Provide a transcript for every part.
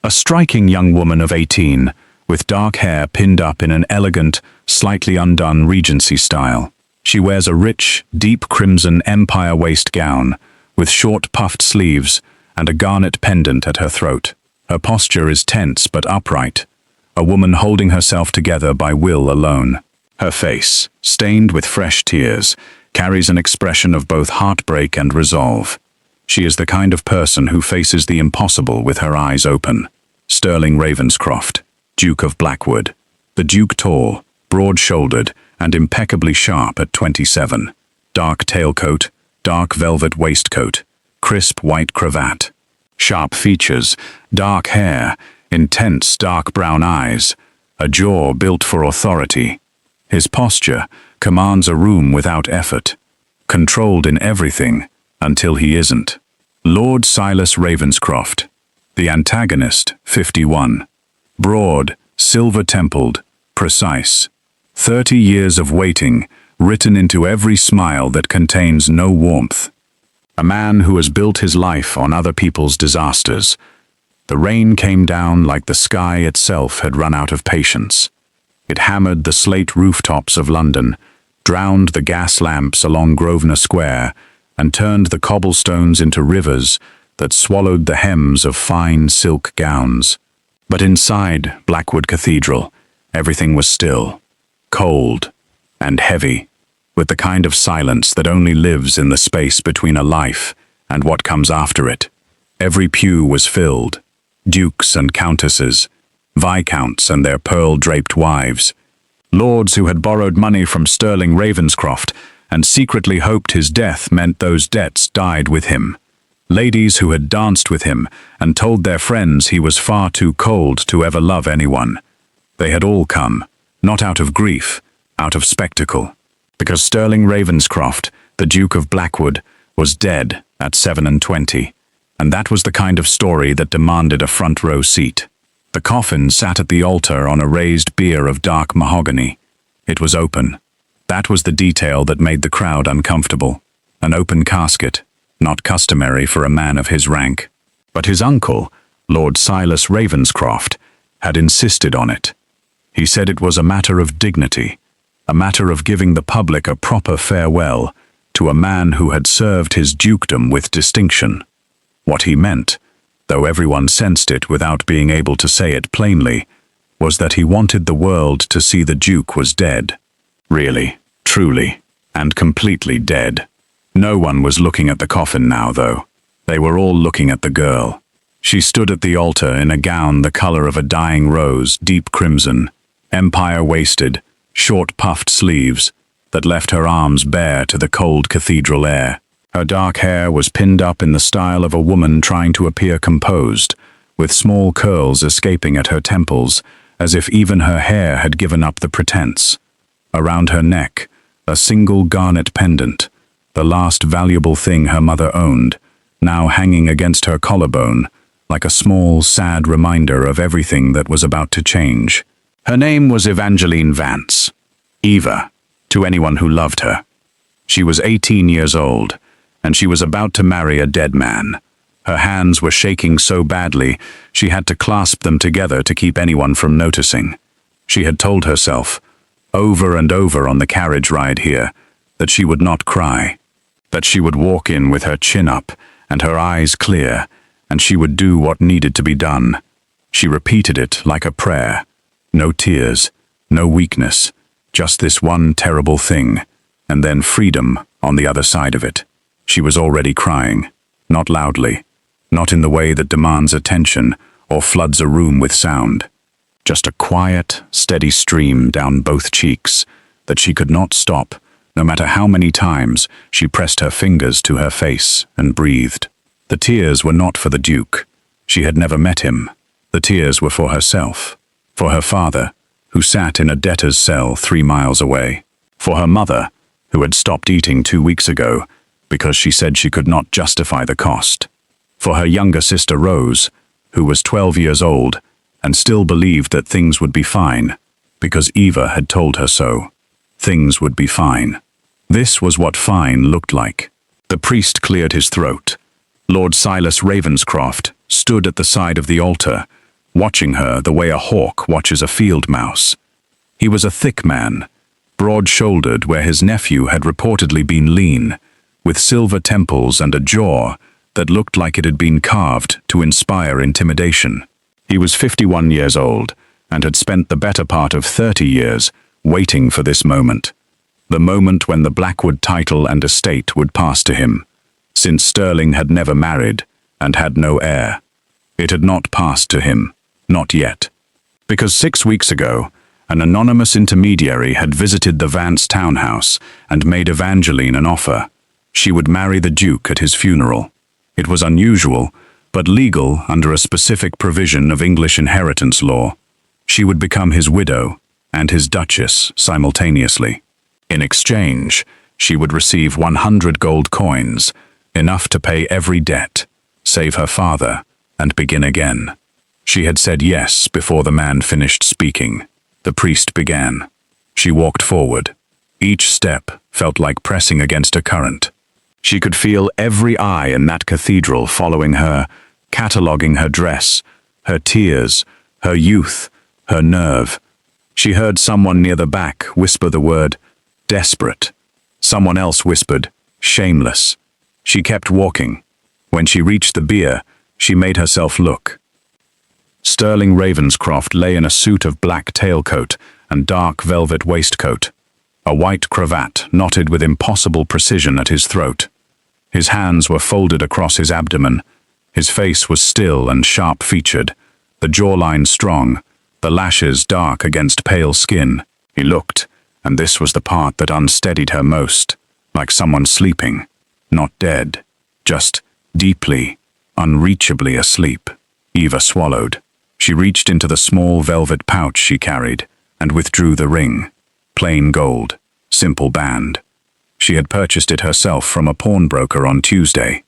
A striking young woman of 18, with dark hair pinned up in an elegant, slightly undone Regency style. She wears a rich, deep crimson empire waist gown, with short puffed sleeves and a garnet pendant at her throat. Her posture is tense but upright, a woman holding herself together by will alone. Her face, stained with fresh tears, carries an expression of both heartbreak and resolve. She is the kind of person who faces the impossible with her eyes open. Sterling Ravenscroft, Duke of Blackwood. The Duke tall, broad-shouldered, and impeccably sharp at 27. Dark tailcoat, dark velvet waistcoat, crisp white cravat. Sharp features, dark hair, intense dark brown eyes, a jaw built for authority. His posture commands a room without effort, controlled in everything until he isn't. Lord Silas Ravenscroft, the antagonist, 51. Broad, silver-templed, precise. 30 years of waiting, written into every smile that contains no warmth. A man who has built his life on other people's disasters. The rain came down like the sky itself had run out of patience. It hammered the slate rooftops of London, drowned the gas lamps along Grosvenor Square, and turned the cobblestones into rivers that swallowed the hems of fine silk gowns. But inside Blackwood Cathedral, everything was still, cold, and heavy, with the kind of silence that only lives in the space between a life and what comes after it. Every pew was filled, dukes and countesses, viscounts and their pearl-draped wives, lords who had borrowed money from Sterling Ravenscroft and secretly hoped his death meant those debts died with him, ladies who had danced with him and told their friends he was far too cold to ever love anyone. They had all come, not out of grief, out of spectacle, because Sterling Ravenscroft, the Duke of Blackwood, was dead at 27, and that was the kind of story that demanded a front-row seat. The coffin sat at the altar on a raised bier of dark mahogany. It was open. That was the detail that made the crowd uncomfortable. An open casket, not customary for a man of his rank. But his uncle, Lord Silas Ravenscroft, had insisted on it. He said it was a matter of dignity, a matter of giving the public a proper farewell to a man who had served his dukedom with distinction. What he meant, though everyone sensed it without being able to say it plainly, was that he wanted the world to see the Duke was dead. Really, truly, and completely dead. No one was looking at the coffin now, though. They were all looking at the girl. She stood at the altar in a gown the color of a dying rose, deep crimson, empire-waisted, short-puffed sleeves that left her arms bare to the cold cathedral air. Her dark hair was pinned up in the style of a woman trying to appear composed, with small curls escaping at her temples, as if even her hair had given up the pretense. Around her neck, a single garnet pendant, the last valuable thing her mother owned, now hanging against her collarbone, like a small, sad reminder of everything that was about to change. Her name was Evangeline Vance. Eva, to anyone who loved her. She was 18 years old, and she was about to marry a dead man. Her hands were shaking so badly, she had to clasp them together to keep anyone from noticing. She had told herself, over and over on the carriage ride here, that she would not cry, that she would walk in with her chin up and her eyes clear, and she would do what needed to be done. She repeated it like a prayer. No tears, no weakness, just this one terrible thing, and then freedom on the other side of it. She was already crying, not loudly, not in the way that demands attention or floods a room with sound. Just a quiet, steady stream down both cheeks that she could not stop, no matter how many times she pressed her fingers to her face and breathed. The tears were not for the Duke. She had never met him. The tears were for herself, for her father, who sat in a debtor's cell 3 miles away, for her mother, who had stopped eating 2 weeks ago because she said she could not justify the cost, for her younger sister Rose, who was 12 years old and still believed that things would be fine, because Eva had told her so. Things would be fine. This was what fine looked like. The priest cleared his throat. Lord Silas Ravenscroft stood at the side of the altar, watching her the way a hawk watches a field mouse. He was a thick man, broad-shouldered where his nephew had reportedly been lean, with silver temples and a jaw that looked like it had been carved to inspire intimidation. He was 51 years old and had spent the better part of 30 years waiting for this moment. The moment when the Blackwood title and estate would pass to him, since Sterling had never married and had no heir. It had not passed to him, not yet. Because 6 weeks ago, an anonymous intermediary had visited the Vance townhouse and made Evangeline an offer. She would marry the Duke at his funeral. It was unusual, but legal under a specific provision of English inheritance law. She would become his widow and his duchess simultaneously. In exchange, she would receive 100 gold coins, enough to pay every debt, save her father, and begin again. She had said yes before the man finished speaking. The priest began. She walked forward. Each step felt like pressing against a current. She could feel every eye in that cathedral following her, cataloguing her dress, her tears, her youth, her nerve. She heard someone near the back whisper the word, desperate. Someone else whispered, shameless. She kept walking. When she reached the bier, she made herself look. Sterling Ravenscroft lay in a suit of black tailcoat and dark velvet waistcoat, a white cravat knotted with impossible precision at his throat. His hands were folded across his abdomen. His face was still and sharp-featured, the jawline strong, the lashes dark against pale skin. He looked, and this was the part that unsteadied her most, like someone sleeping, not dead, just deeply, unreachably asleep. Eva swallowed. She reached into the small velvet pouch she carried and withdrew the ring. Plain gold, simple band. She had purchased it herself from a pawnbroker on Tuesday.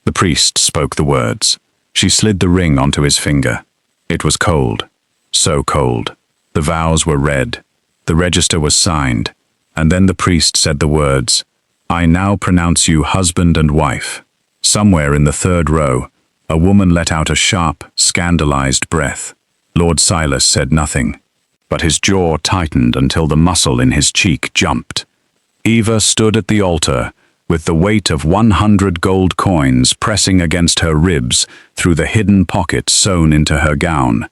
The priest spoke the words. She slid the ring onto his finger. It was cold, so cold. The vows were read. The register was signed, and then the priest said the words, "I now pronounce you husband and wife." Somewhere in the third row, a woman let out a sharp, scandalized breath. Lord Silas said nothing, but his jaw tightened until the muscle in his cheek jumped. Eva stood at the altar, with the weight of 100 gold coins pressing against her ribs through the hidden pocket sewn into her gown,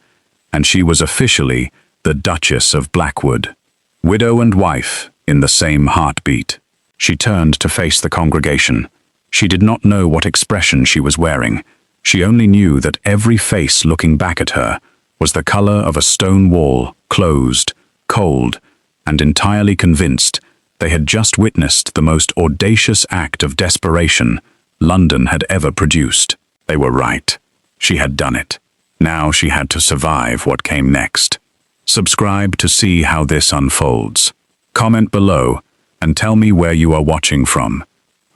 and she was officially the Duchess of Blackwood. Widow and wife in the same heartbeat. She turned to face the congregation. She did not know what expression she was wearing. She only knew that every face looking back at her was the color of a stone wall, closed, cold, and entirely convinced they had just witnessed the most audacious act of desperation London had ever produced. They were right. She had done it. Now she had to survive what came next. Subscribe to see how this unfolds. Comment below and tell me where you are watching from.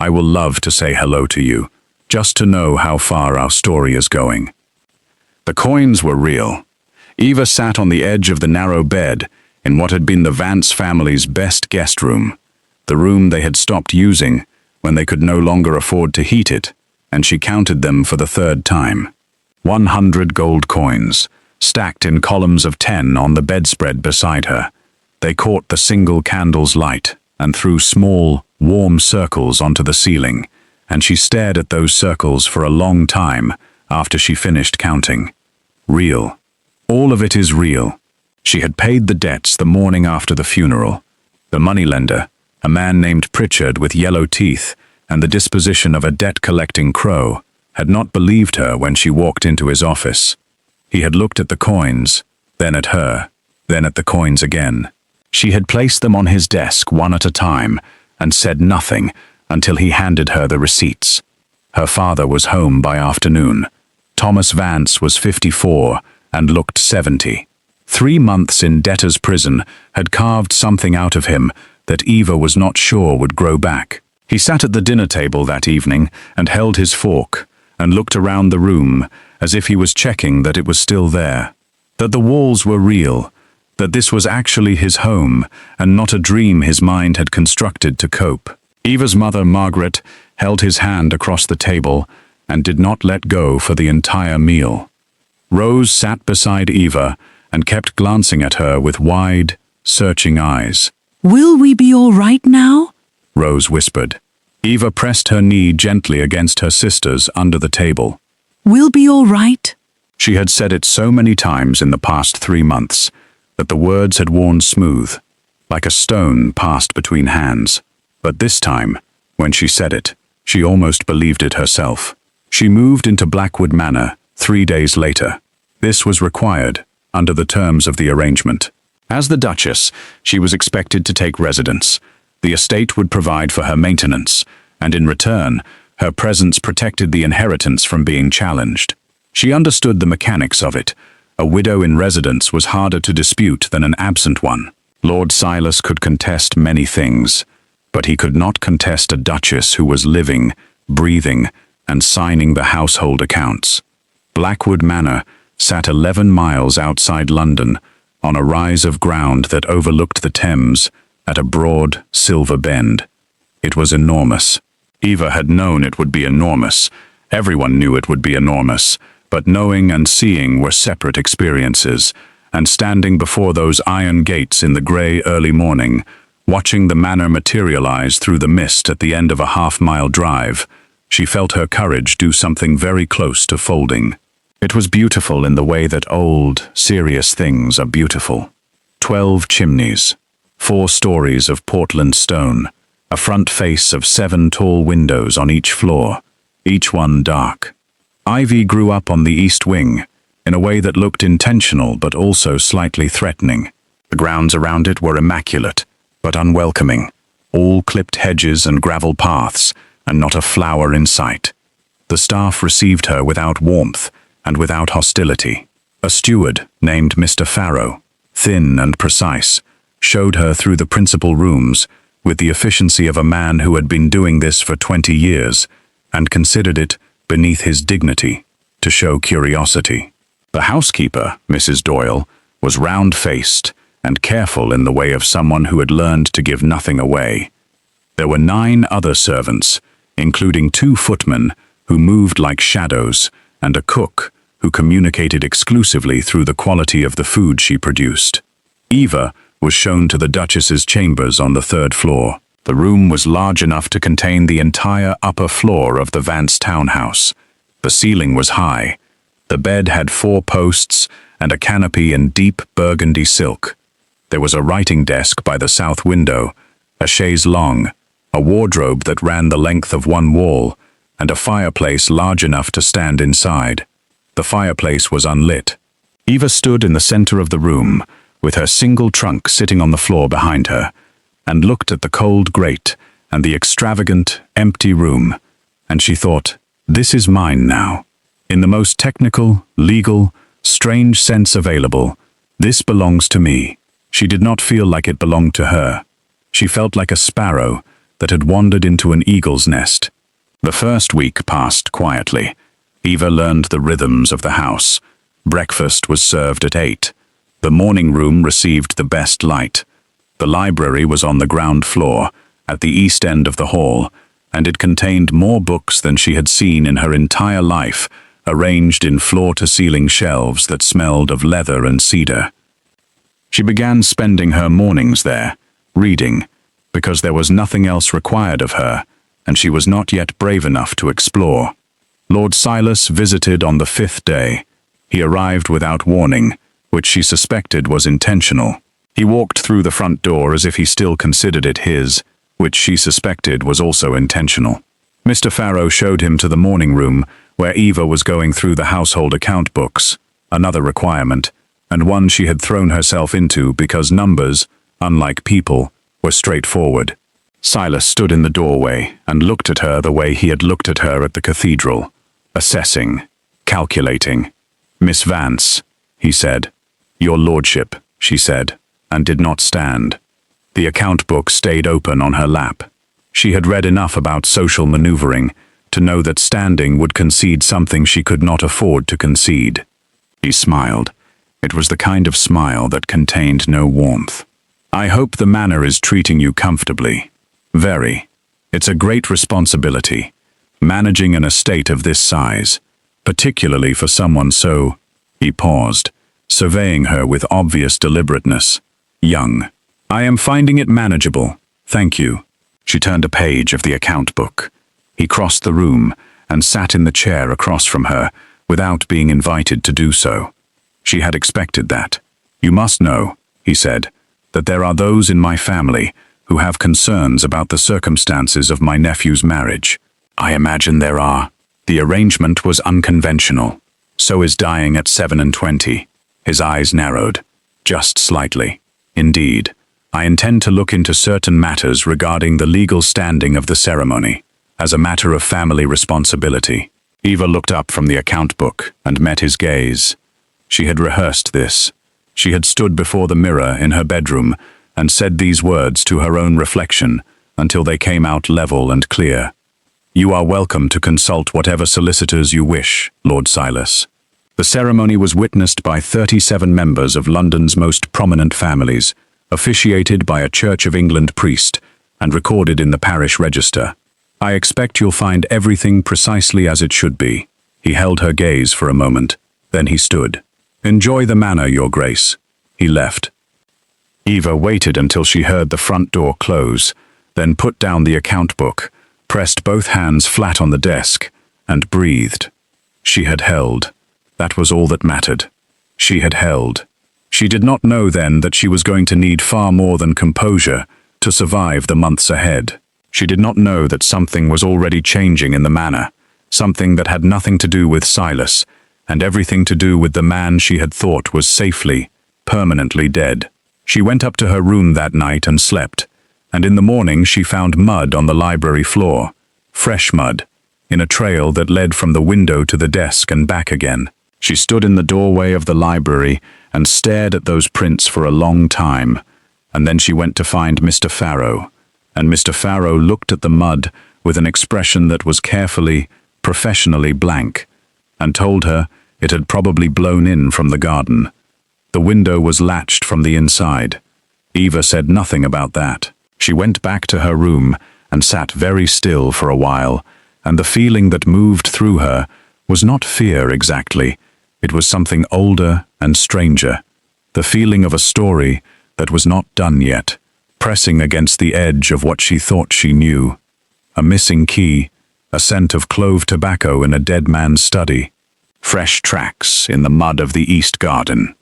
I will love to say hello to you, just to know how far our story is going. The coins were real. Eva sat on the edge of the narrow bed in what had been the Vance family's best guest room, the room they had stopped using when they could no longer afford to heat it, and she counted them for the third time. 100 gold coins, stacked in columns of 10 on the bedspread beside her. They caught the single candle's light and threw small, warm circles onto the ceiling, and she stared at those circles for a long time after she finished counting. Real. All of it is real. She had paid the debts the morning after the funeral. The moneylender, a man named Pritchard with yellow teeth and the disposition of a debt-collecting crow, had not believed her when she walked into his office. He had looked at the coins, then at her, then at the coins again. She had placed them on his desk one at a time and said nothing until he handed her the receipts. Her father was home by afternoon. Thomas Vance was 54 and looked 70. 3 months in debtor's prison had carved something out of him that Eva was not sure would grow back. He sat at the dinner table that evening and held his fork and looked around the room as if he was checking that it was still there, that the walls were real, that this was actually his home and not a dream his mind had constructed to cope. Eva's mother, Margaret, held his hand across the table and did not let go for the entire meal. Rose sat beside Eva and kept glancing at her with wide, searching eyes. "Will we be all right now?" Rose whispered. Eva pressed her knee gently against her sister's under the table. "We'll be all right." She had said it so many times in the past 3 months that the words had worn smooth, like a stone passed between hands. But this time, when she said it, she almost believed it herself. She moved into Blackwood Manor 3 days later. This was required under the terms of the arrangement. As the Duchess, she was expected to take residence. The estate would provide for her maintenance, and in return, her presence protected the inheritance from being challenged. She understood the mechanics of it. A widow in residence was harder to dispute than an absent one. Lord Silas could contest many things, but he could not contest a duchess who was living, breathing, and signing the household accounts. Blackwood Manor sat 11 miles outside London, on a rise of ground that overlooked the Thames at a broad, silver bend. It was enormous. Eva had known it would be enormous. Everyone knew it would be enormous, but knowing and seeing were separate experiences, and standing before those iron gates in the grey early morning, watching the manor materialize through the mist at the end of a half-mile drive, she felt her courage do something very close to folding. It was beautiful in the way that old, serious things are beautiful. 12 chimneys, 4 stories of Portland stone, a front face of 7 tall windows on each floor, each one dark. Ivy grew up on the east wing, in a way that looked intentional but also slightly threatening. The grounds around it were immaculate, but unwelcoming, all clipped hedges and gravel paths, and not a flower in sight. The staff received her without warmth and without hostility. A steward named Mr. Farrow, thin and precise, showed her through the principal rooms with the efficiency of a man who had been doing this for 20 years and considered it beneath his dignity to show curiosity. The housekeeper, Mrs. Doyle, was round-faced and careful in the way of someone who had learned to give nothing away. There were 9 other servants, including 2 footmen who moved like shadows, and a cook who communicated exclusively through the quality of the food she produced. Eva was shown to the Duchess's chambers on the 3rd floor. The room was large enough to contain the entire upper floor of the Vance townhouse. The ceiling was high. The bed had 4 posts and a canopy in deep burgundy silk. There was a writing desk by the south window, a chaise longue, a wardrobe that ran the length of one wall, and a fireplace large enough to stand inside. The fireplace was unlit. Eva stood in the center of the room, with her single trunk sitting on the floor behind her, and looked at the cold grate and the extravagant, empty room, and she thought, "This is mine now." In the most technical, legal, strange sense available, this belongs to me. She did not feel like it belonged to her. She felt like a sparrow that had wandered into an eagle's nest. The first week passed quietly. Eva learned the rhythms of the house. Breakfast was served at 8. The morning room received the best light. The library was on the ground floor, at the east end of the hall, and it contained more books than she had seen in her entire life, arranged in floor-to-ceiling shelves that smelled of leather and cedar. She began spending her mornings there, reading, because there was nothing else required of her, and she was not yet brave enough to explore. Lord Silas visited on the 5th day. He arrived without warning, which she suspected was intentional. He walked through the front door as if he still considered it his, which she suspected was also intentional. Mr. Farrow showed him to the morning room, where Eva was going through the household account books, another requirement, and one she had thrown herself into because numbers, unlike people, were straightforward. Silas stood in the doorway and looked at her the way he had looked at her at the cathedral, assessing, calculating. "Miss Vance," he said. "Your lordship," she said, and did not stand. The account book stayed open on her lap. She had read enough about social maneuvering to know that standing would concede something she could not afford to concede. He smiled. It was the kind of smile that contained no warmth. "I hope the manor is treating you comfortably." "Very. It's a great responsibility, managing an estate of this size, particularly for someone so He paused, surveying her with obvious deliberateness. Young. I am finding it manageable. Thank you. She turned a page of the account book. He crossed the room and sat in the chair across from her without being invited to do so. She had expected that. You must know, he said, that there are those in my family who have concerns about the circumstances of my nephew's marriage. I imagine there are. The arrangement was unconventional. So is dying at 27. His eyes narrowed, just slightly. Indeed, I intend to look into certain matters regarding the legal standing of the ceremony, as a matter of family responsibility. Eva looked up from the account book and met his gaze. She had rehearsed this. She had stood before the mirror in her bedroom and said these words to her own reflection until they came out level and clear. You are welcome to consult whatever solicitors you wish, Lord Silas. The ceremony was witnessed by 37 members of London's most prominent families, officiated by a Church of England priest, and recorded in the parish register. I expect you'll find everything precisely as it should be. He held her gaze for a moment, then he stood. Enjoy the manor, Your Grace. He left. Eva waited until she heard the front door close, then put down the account book, pressed both hands flat on the desk, and breathed. She had held. That was all that mattered. She had held. She did not know then that she was going to need far more than composure to survive the months ahead. She did not know that something was already changing in the manor, something that had nothing to do with Silas, and everything to do with the man she had thought was safely, permanently dead. She went up to her room that night and slept, and in the morning she found mud on the library floor, fresh mud, in a trail that led from the window to the desk and back again. She stood in the doorway of the library and stared at those prints for a long time, and then she went to find Mr. Farrow, and Mr. Farrow looked at the mud with an expression that was carefully, professionally blank, and told her it had probably blown in from the garden. The window was latched from the inside. Eva said nothing about that. She went back to her room and sat very still for a while, and the feeling that moved through her was not fear exactly. It was something older and stranger, the feeling of a story that was not done yet, pressing against the edge of what she thought she knew. A missing key, a scent of clove tobacco in a dead man's study, fresh tracks in the mud of the East Garden.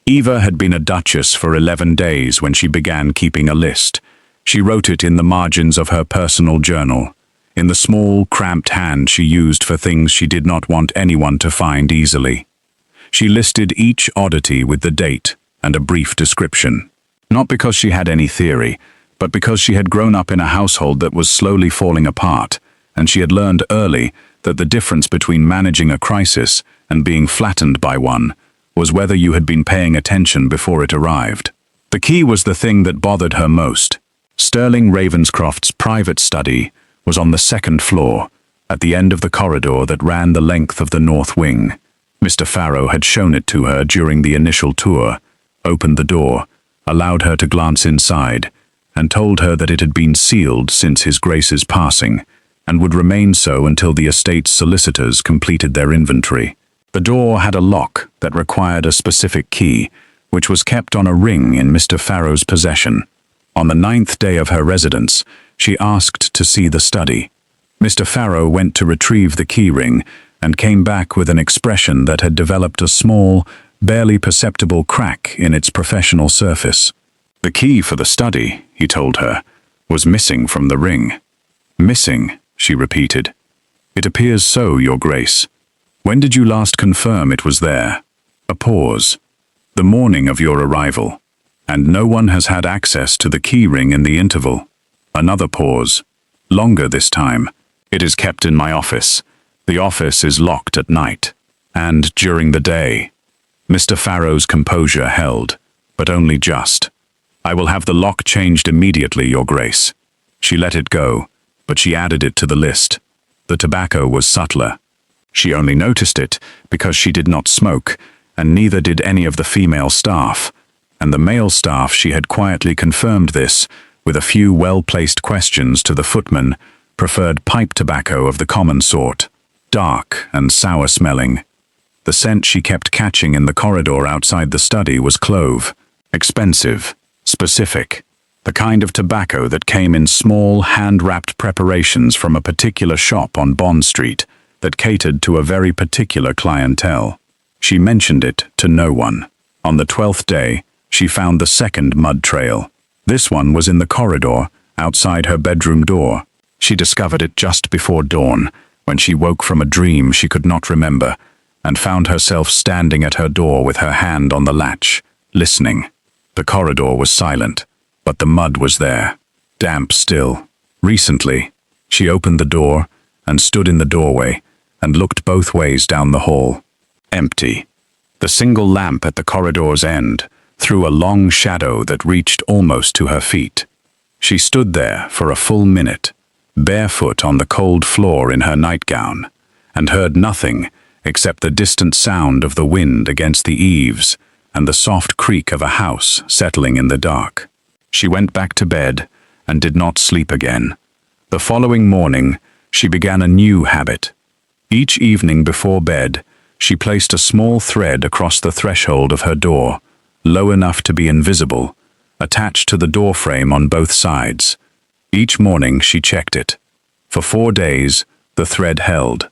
Eva had been a duchess for 11 days when she began keeping a list. She wrote it in the margins of her personal journal, in the small, cramped hand she used for things she did not want anyone to find easily. She listed each oddity with the date and a brief description. Not because she had any theory, but because she had grown up in a household that was slowly falling apart, and she had learned early that the difference between managing a crisis and being flattened by one was whether you had been paying attention before it arrived. The key was the thing that bothered her most. Sterling Ravenscroft's private study was on the second floor, at the end of the corridor that ran the length of the north wing. Mr. Farrow had shown it to her during the initial tour, opened the door, allowed her to glance inside, and told her that it had been sealed since His Grace's passing, and would remain so until the estate's solicitors completed their inventory. The door had a lock that required a specific key, which was kept on a ring in Mr. Farrow's possession. On the 9th day of her residence, she asked to see the study. Mr. Farrow went to retrieve the key ring and came back with an expression that had developed a small, barely perceptible crack in its professional surface. The key for the study, he told her, was missing from the ring. Missing, she repeated. It appears so, Your Grace. When did you last confirm it was there? A pause. The morning of your arrival. And no one has had access to the key ring in the interval. Another pause. Longer this time. It is kept in my office. The office is locked at night. And during the day. Mr. Farrow's composure held, but only just. I will have the lock changed immediately, Your Grace. She let it go, but she added it to the list. The tobacco was subtler. She only noticed it because she did not smoke, and neither did any of the female staff. And the male staff, she had quietly confirmed this, with a few well-placed questions to the footman, preferred pipe tobacco of the common sort, dark and sour-smelling. The scent she kept catching in the corridor outside the study was clove. Expensive, specific, the kind of tobacco that came in small, hand-wrapped preparations from a particular shop on Bond Street that catered to a very particular clientele. She mentioned it to no one. On the 12th day, she found the second mud trail. This one was in the corridor, outside her bedroom door. She discovered it just before dawn, when she woke from a dream she could not remember, and found herself standing at her door with her hand on the latch, listening. The corridor was silent, but the mud was there, damp still. Recently, she opened the door and stood in the doorway and looked both ways down the hall. Empty. The single lamp at the corridor's end threw a long shadow that reached almost to her feet. She stood there for a full minute, barefoot on the cold floor in her nightgown, and heard nothing except the distant sound of the wind against the eaves and the soft creak of a house settling in the dark. She went back to bed and did not sleep again. The following morning, she began a new habit. Each evening before bed, she placed a small thread across the threshold of her door, low enough to be invisible, attached to the door frame on both sides. Each morning she checked it. For 4 days, the thread held.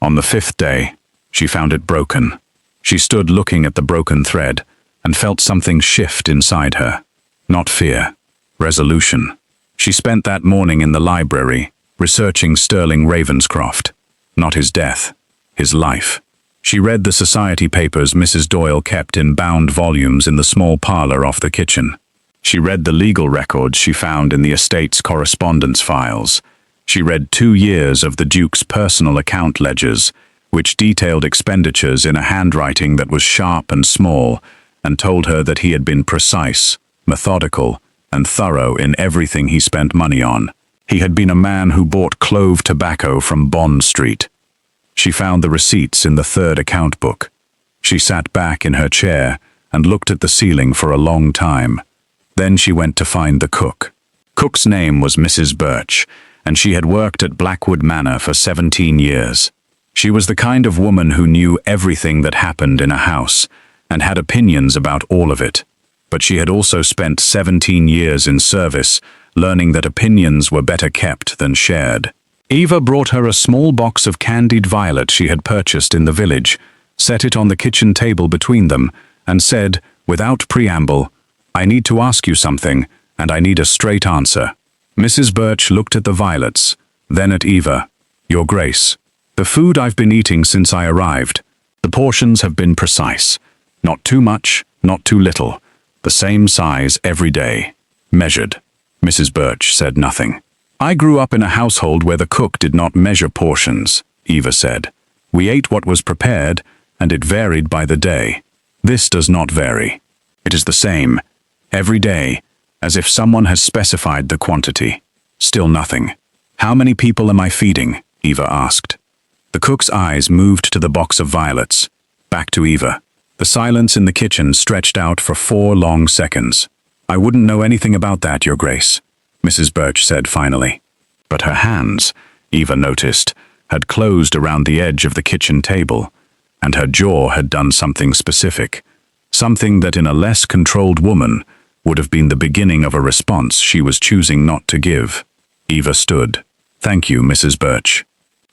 On the 5th day, she found it broken. She stood looking at the broken thread and felt something shift inside her. Not fear, resolution. She spent that morning in the library, researching Sterling Ravenscroft. Not his death, his life. She read the society papers Mrs. Doyle kept in bound volumes in the small parlor off the kitchen. She read the legal records she found in the estate's correspondence files. She read 2 years of the Duke's personal account ledgers, which detailed expenditures in a handwriting that was sharp and small, and told her that he had been precise, methodical, and thorough in everything he spent money on. He had been a man who bought clove tobacco from Bond Street. She found the receipts in the 3rd account book. She sat back in her chair and looked at the ceiling for a long time. Then she went to find the cook. Cook's name was Mrs. Birch, and she had worked at Blackwood Manor for 17 years. She was the kind of woman who knew everything that happened in a house and had opinions about all of it. But she had also spent 17 years in service, learning that opinions were better kept than shared. Eva brought her a small box of candied violet she had purchased in the village, set it on the kitchen table between them, and said, without preamble, "I need to ask you something, and I need a straight answer." Mrs. Birch looked at the violets, then at Eva. "Your Grace, the food I've been eating since I arrived, the portions have been precise. Not too much, not too little. The same size every day. Measured." Mrs. Birch said nothing. "I grew up in a household where the cook did not measure portions," Eva said. "We ate what was prepared, and it varied by the day. This does not vary. It is the same, every day, as if someone has specified the quantity. Still nothing." "How many people am I feeding?" Eva asked. The cook's eyes moved to the box of violets, back to Eva. The silence in the kitchen stretched out for 4 long seconds. "I wouldn't know anything about that, Your Grace," Mrs. Birch said finally. But her hands, Eva noticed, had closed around the edge of the kitchen table, and her jaw had done something specific, something that in a less controlled woman would have been the beginning of a response she was choosing not to give. Eva stood. "Thank you, Mrs. Birch."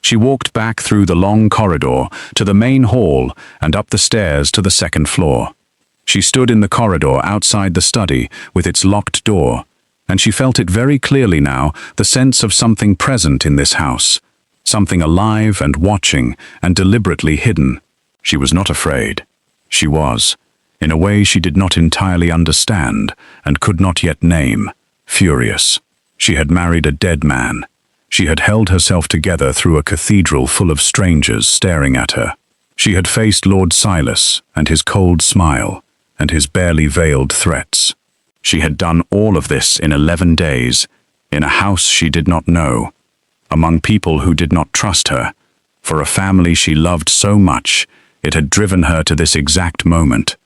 She walked back through the long corridor to the main hall and up the stairs to the 2nd floor. She stood in the corridor outside the study with its locked door, and she felt it very clearly now, the sense of something present in this house, something alive and watching and deliberately hidden. She was not afraid. She was, in a way she did not entirely understand and could not yet name, furious. She had married a dead man. She had held herself together through a cathedral full of strangers staring at her. She had faced Lord Silas and his cold smile and his barely veiled threats. She had done all of this in 11 days, in a house she did not know, among people who did not trust her. For a family she loved so much, it had driven her to this exact moment.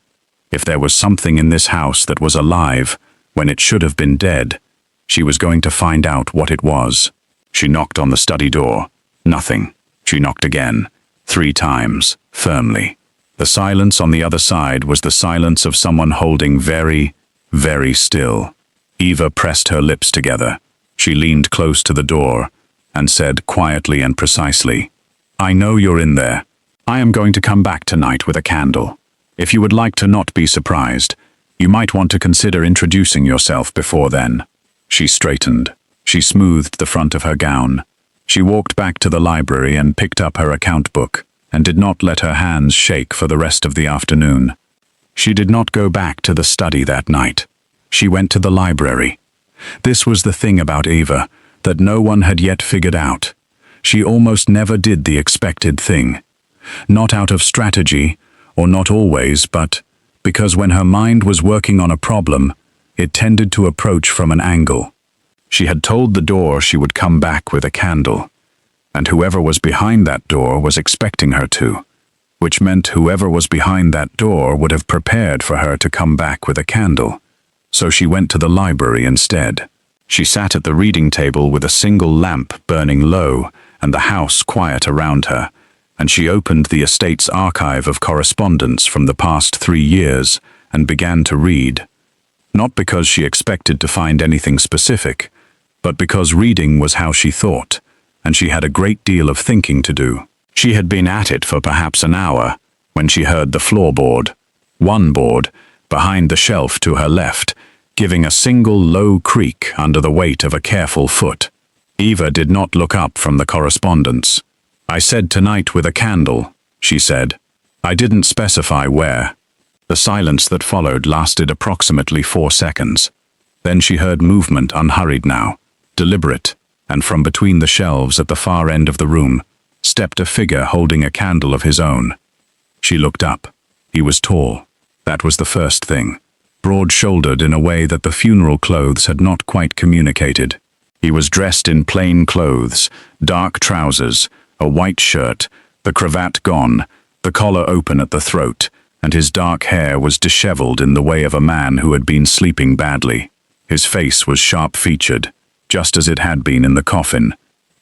If there was something in this house that was alive when it should have been dead, she was going to find out what it was. She knocked on the study door. Nothing. She knocked again, 3 times, firmly. The silence on the other side was the silence of someone holding very, very still. Eva pressed her lips together. She leaned close to the door and said quietly and precisely, "I know you're in there. I am going to come back tonight with a candle. If you would like to not be surprised, you might want to consider introducing yourself before then." She straightened. She smoothed the front of her gown. She walked back to the library and picked up her account book, and did not let her hands shake for the rest of the afternoon. She did not go back to the study that night. She went to the library. This was the thing about Eva that no one had yet figured out. She almost never did the expected thing. Not out of strategy, or not always, but because when her mind was working on a problem, it tended to approach from an angle. She had told the door she would come back with a candle, and whoever was behind that door was expecting her to, which meant whoever was behind that door would have prepared for her to come back with a candle. So she went to the library instead. She sat at the reading table with a single lamp burning low and the house quiet around her, and she opened the estate's archive of correspondence from the past 3 years and began to read. Not because she expected to find anything specific, but because reading was how she thought, and she had a great deal of thinking to do. She had been at it for perhaps an hour when she heard the floorboard, one board, behind the shelf to her left, giving a single low creak under the weight of a careful foot. Eva did not look up from the correspondence. "I said tonight with a candle," she said. "I didn't specify where." The silence that followed lasted approximately 4 seconds. Then she heard movement, unhurried now, deliberate, and from between the shelves at the far end of the room stepped a figure holding a candle of his own. She looked up. He was tall. That was the first thing. Broad-shouldered in a way that the funeral clothes had not quite communicated. He was dressed in plain clothes, dark trousers, a white shirt, the cravat gone, the collar open at the throat, and his dark hair was disheveled in the way of a man who had been sleeping badly. His face was sharp-featured, just as it had been in the coffin,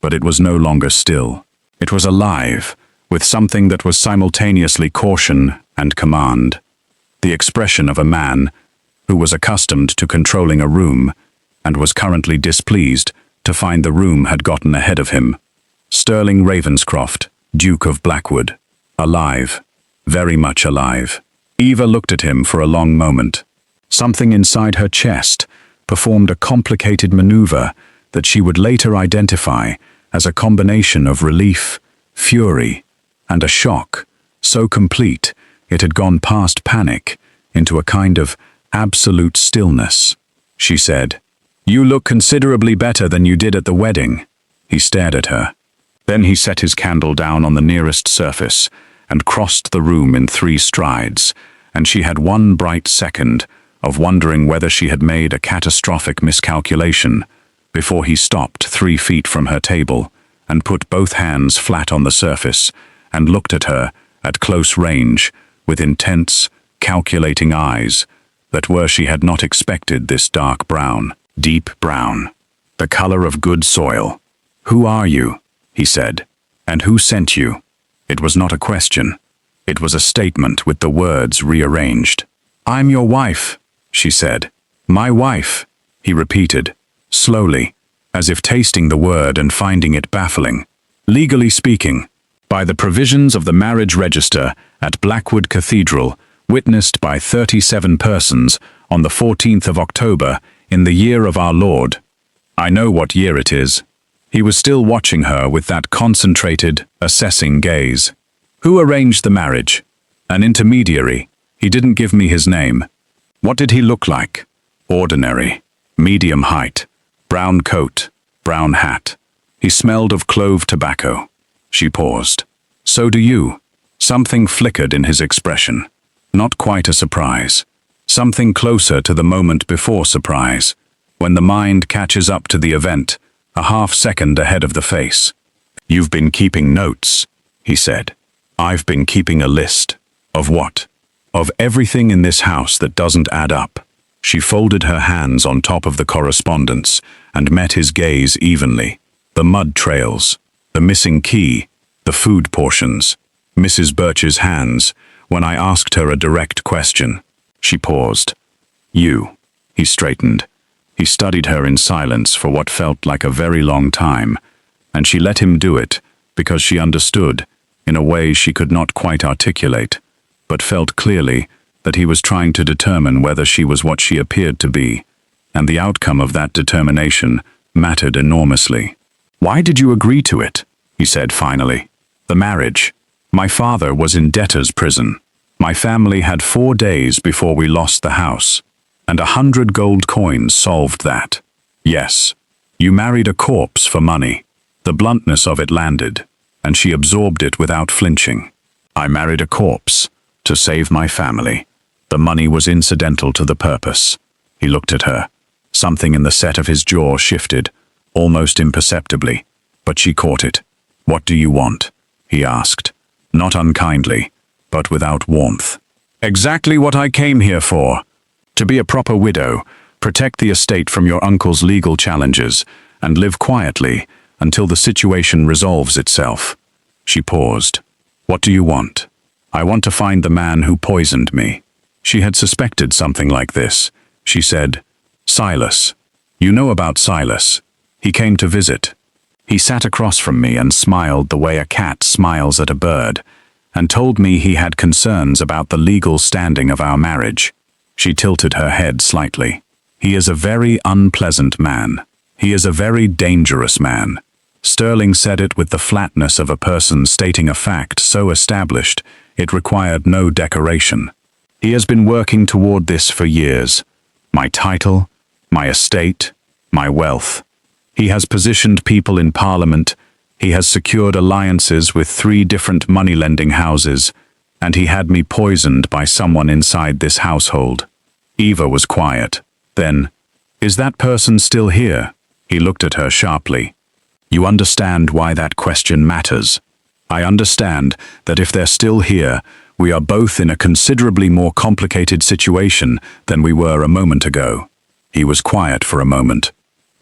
but it was no longer still. It was alive, with something that was simultaneously caution and command. The expression of a man who was accustomed to controlling a room and was currently displeased to find the room had gotten ahead of him. Sterling Ravenscroft, Duke of Blackwood. Alive. Very much alive. Eva looked at him for a long moment. Something inside her chest performed a complicated maneuver that she would later identify as a combination of relief, fury, and a shock, so complete it had gone past panic into a kind of absolute stillness. She said, "You look considerably better than you did at the wedding." He stared at her. Then he set his candle down on the nearest surface and crossed the room in 3 strides, and she had one bright second of wondering whether she had made a catastrophic miscalculation before he stopped 3 feet from her table and put both hands flat on the surface and looked at her at close range with intense, calculating eyes that were she had not expected this dark brown, deep brown, the color of good soil. "Who are you?" he said. "And who sent you?" It was not a question. It was a statement with the words rearranged. "I'm your wife," she said. "My wife," he repeated, slowly, as if tasting the word and finding it baffling. "Legally speaking, by the provisions of the marriage register at Blackwood Cathedral, witnessed by 37 persons on the 14th of October in the year of our Lord." I know what year it is. He was still watching her with that concentrated, assessing gaze. "Who arranged the marriage?" "An intermediary. He didn't give me his name." "What did he look like?" "Ordinary. Medium height. Brown coat. Brown hat. He smelled of clove tobacco." She paused. "So do you." Something flickered in his expression. Not quite a surprise. Something closer to the moment before surprise, when the mind catches up to the event, a half-second ahead of the face. "You've been keeping notes," he said. "I've been keeping a list." "Of what?" "Of everything in this house that doesn't add up." She folded her hands on top of the correspondence and met his gaze evenly. The mud trails, the missing key, the food portions, Mrs. Birch's hands, when I asked her a direct question. She paused. You. He straightened. He studied her in silence for what felt like a very long time, and she let him do it because she understood, in a way she could not quite articulate, but felt clearly that he was trying to determine whether she was what she appeared to be, and the outcome of that determination mattered enormously. Why did you agree to it? He said finally. The marriage. My father was in debtor's prison. My family had 4 days before we lost the house, and 100 gold coins solved that. Yes, you married a corpse for money. The bluntness of it landed, and she absorbed it without flinching. I married a corpse to save my family. The money was incidental to the purpose. He looked at her. Something in the set of his jaw shifted, almost imperceptibly, but she caught it. What do you want? He asked, not unkindly, but without warmth. Exactly what I came here for. To be a proper widow, protect the estate from your uncle's legal challenges, and live quietly until the situation resolves itself. She paused. What do you want? I want to find the man who poisoned me. She had suspected something like this. She said, Silas. You know about Silas. He came to visit. He sat across from me and smiled the way a cat smiles at a bird, and told me he had concerns about the legal standing of our marriage. She tilted her head slightly. He is a very unpleasant man. He is a very dangerous man. Sterling said it with the flatness of a person stating a fact so established it required no decoration. He has been working toward this for years. My title, my estate, my wealth. He has positioned people in Parliament. He has secured alliances with 3 different money-lending houses, and he had me poisoned by someone inside this household. Eva was quiet. Then, is that person still here? He looked at her sharply. You understand why that question matters. I understand that if they're still here, we are both in a considerably more complicated situation than we were a moment ago. He was quiet for a moment.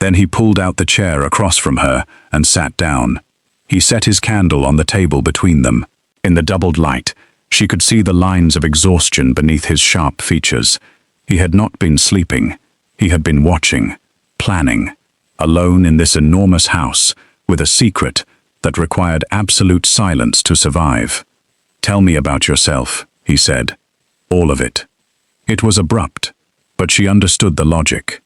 Then he pulled out the chair across from her and sat down. He set his candle on the table between them. In the doubled light, she could see the lines of exhaustion beneath his sharp features. He had not been sleeping. He had been watching, planning, alone in this enormous house, with a secret that required absolute silence to survive. Tell me about yourself, he said. All of it. It was abrupt, but she understood the logic.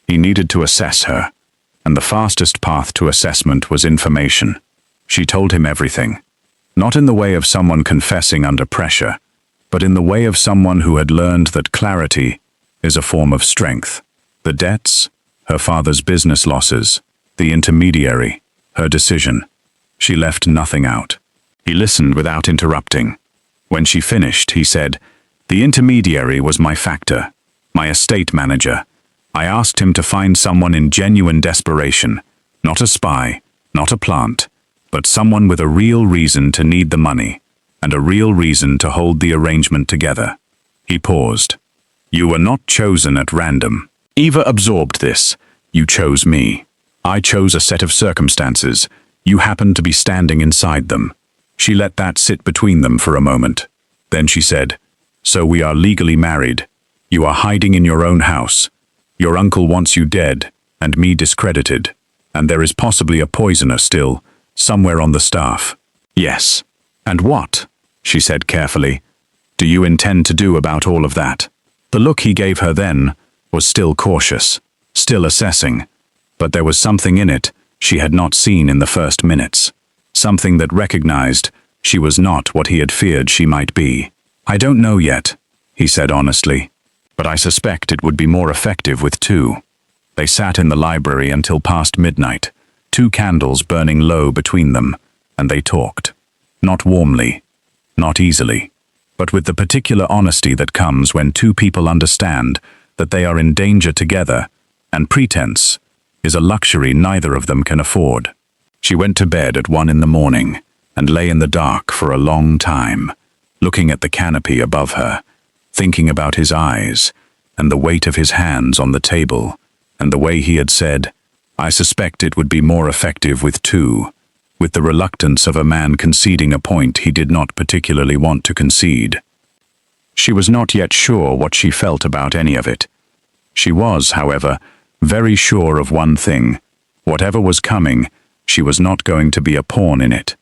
He needed to assess her, and the fastest path to assessment was information. She told him everything, not in the way of someone confessing under pressure, but in the way of someone who had learned that clarity is a form of strength. The debts, her father's business losses, the intermediary, her decision. She left nothing out. He listened without interrupting. When she finished, he said, The intermediary was my factor, my estate manager. I asked him to find someone in genuine desperation, not a spy, not a plant, but someone with a real reason to need the money, and a real reason to hold the arrangement together. He paused. You were not chosen at random. Eva absorbed this. You chose me. I chose a set of circumstances. You happened to be standing inside them. She let that sit between them for a moment. Then she said, So we are legally married. You are hiding in your own house. Your uncle wants you dead, and me discredited. And there is possibly a poisoner still, somewhere on the staff. Yes. And what? She said carefully. Do you intend to do about all of that? The look he gave her then was still cautious, still assessing, but there was something in it she had not seen in the first minutes, something that recognized she was not what he had feared she might be. I don't know yet, he said honestly, but I suspect it would be more effective with 2. They sat in the library until past midnight, 2 candles burning low between them, and they talked. Not warmly, not easily, but with the particular honesty that comes when 2 people understand that they are in danger together, and pretense is a luxury neither of them can afford. She went to bed at 1 in the morning and lay in the dark for a long time, looking at the canopy above her, thinking about his eyes and the weight of his hands on the table, and the way he had said, I suspect it would be more effective with 2, with the reluctance of a man conceding a point he did not particularly want to concede. She was not yet sure what she felt about any of it. She was, however, very sure of one thing. Whatever was coming, she was not going to be a pawn in it.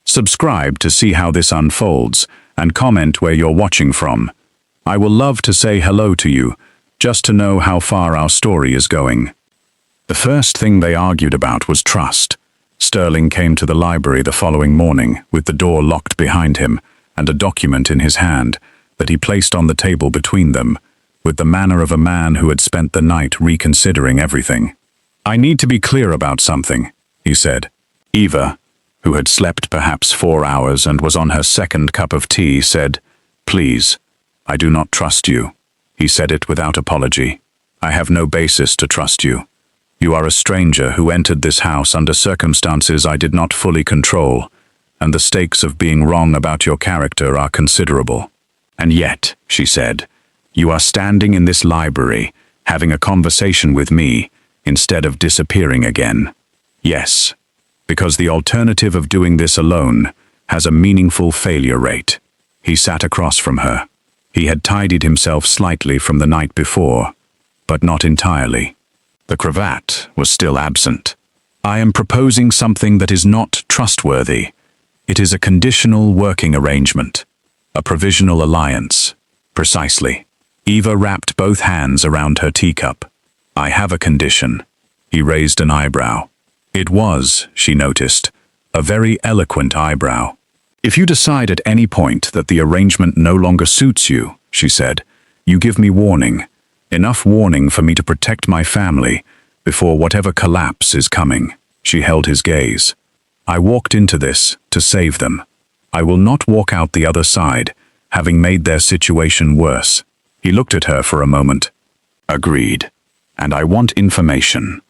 Subscribe to see how this unfolds, and comment where you're watching from. I will love to say hello to you, just to know how far our story is going. The first thing they argued about was trust. Sterling came to the library the following morning with the door locked behind him and a document in his hand that he placed on the table between them, with the manner of a man who had spent the night reconsidering everything. "I need to be clear about something," he said. Eva, who had slept perhaps 4 hours and was on her second cup of tea, said, "Please, I do not trust you." He said it without apology. "I have no basis to trust you. You are a stranger who entered this house under circumstances I did not fully control, and the stakes of being wrong about your character are considerable. And yet," she said, "you are standing in this library, having a conversation with me, instead of disappearing again. Yes, because the alternative of doing this alone has a meaningful failure rate." He sat across from her. He had tidied himself slightly from the night before, but not entirely. The cravat was still absent. "I am proposing something that is not trustworthy. It is a conditional working arrangement. A provisional alliance." "Precisely." Eva wrapped both hands around her teacup. "I have a condition." He raised an eyebrow. It was, she noticed, a very eloquent eyebrow. "If you decide at any point that the arrangement no longer suits you," she said, "you give me warning. Enough warning for me to protect my family before whatever collapse is coming." She held his gaze. "I walked into this to save them. I will not walk out the other side, having made their situation worse." He looked at her for a moment. "Agreed. And I want information.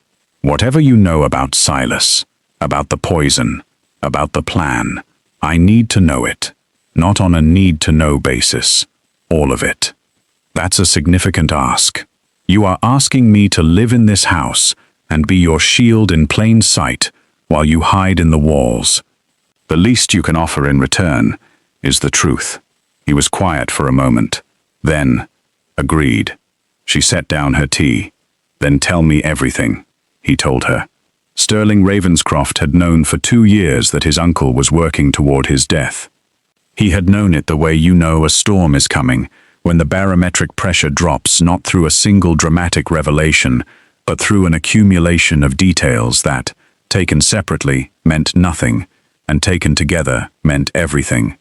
Whatever you know about Silas, about the poison, about the plan, I need to know it. Not on a need-to-know basis. All of it." "That's a significant ask. You are asking me to live in this house and be your shield in plain sight while you hide in the walls. The least you can offer in return is the truth." He was quiet for a moment. Then, "Agreed." She set down her tea. "Then tell me everything," he told her. Sterling Ravenscroft had known for 2 years that his uncle was working toward his death. He had known it the way you know a storm is coming, when the barometric pressure drops not through a single dramatic revelation, but through an accumulation of details that, taken separately, meant nothing, and taken together meant everything.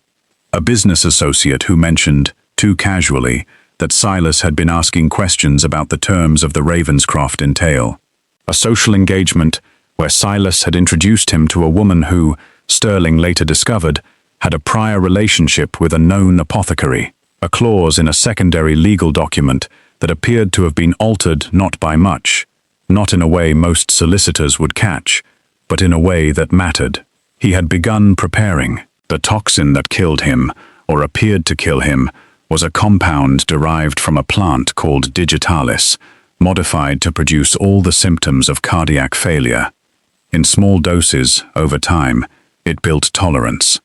A business associate who mentioned, too casually, that Silas had been asking questions about the terms of the Ravenscroft entail. A social engagement where Silas had introduced him to a woman who, Sterling later discovered, had a prior relationship with a known apothecary. A clause in a secondary legal document that appeared to have been altered not by much, not in a way most solicitors would catch, but in a way that mattered. He had begun preparing. The toxin that killed him, or appeared to kill him, was a compound derived from a plant called digitalis, modified to produce all the symptoms of cardiac failure. In small doses, over time, it built tolerance.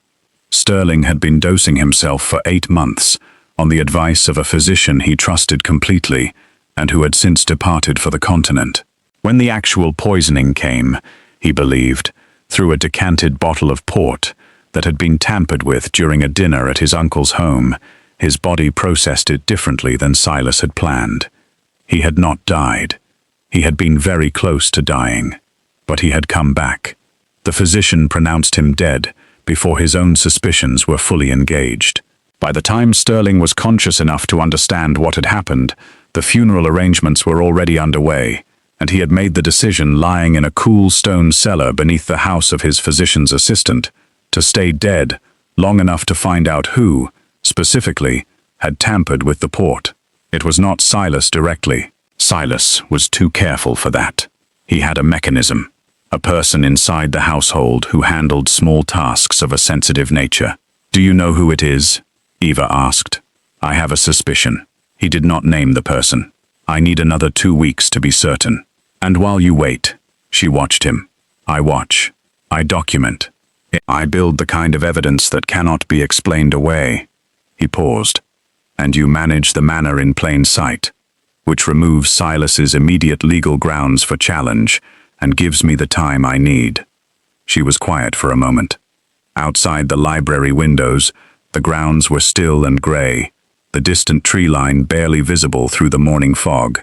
Sterling had been dosing himself for 8 months, on the advice of a physician he trusted completely, and who had since departed for the continent. When the actual poisoning came, he believed, through a decanted bottle of port that had been tampered with during a dinner at his uncle's home, his body processed it differently than Silas had planned. He had not died. He had been very close to dying, but he had come back. The physician pronounced him dead before his own suspicions were fully engaged. By the time Sterling was conscious enough to understand what had happened, the funeral arrangements were already underway, and he had made the decision, lying in a cool stone cellar beneath the house of his physician's assistant, to stay dead long enough to find out who, specifically, had tampered with the port. It was not Silas directly. Silas was too careful for that. He had a mechanism, a person inside the household who handled small tasks of a sensitive nature. "Do you know who it is?" Eva asked. "I have a suspicion." He did not name the person. "I need another 2 weeks to be certain." "And while you wait," she watched him. "I watch. I document. I build the kind of evidence that cannot be explained away." He paused. and you manage the manor in plain sight, which removes Silas's immediate legal grounds for challenge and gives me the time I need." She was quiet for a moment. Outside the library windows, the grounds were still and grey, the distant tree line barely visible through the morning fog.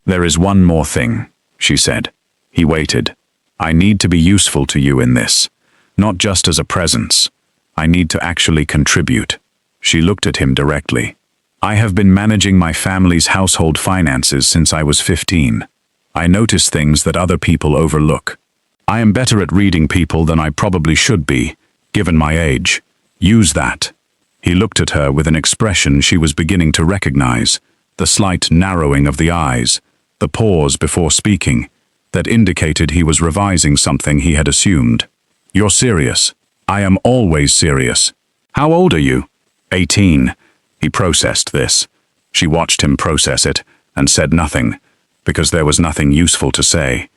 "There is one more thing," she said. He waited. "I need to be useful to you in this, not just as a presence. I need to actually contribute." She looked at him directly. "I have been managing my family's household finances since I was 15. I notice things that other people overlook. I am better at reading people than I probably should be, given my age. Use that." He looked at her with an expression she was beginning to recognize, the slight narrowing of the eyes, the pause before speaking, that indicated he was revising something he had assumed. "You're serious." "I am always serious." "How old are you?" 18. He processed this. She watched him process it and said nothing, because there was nothing useful to say.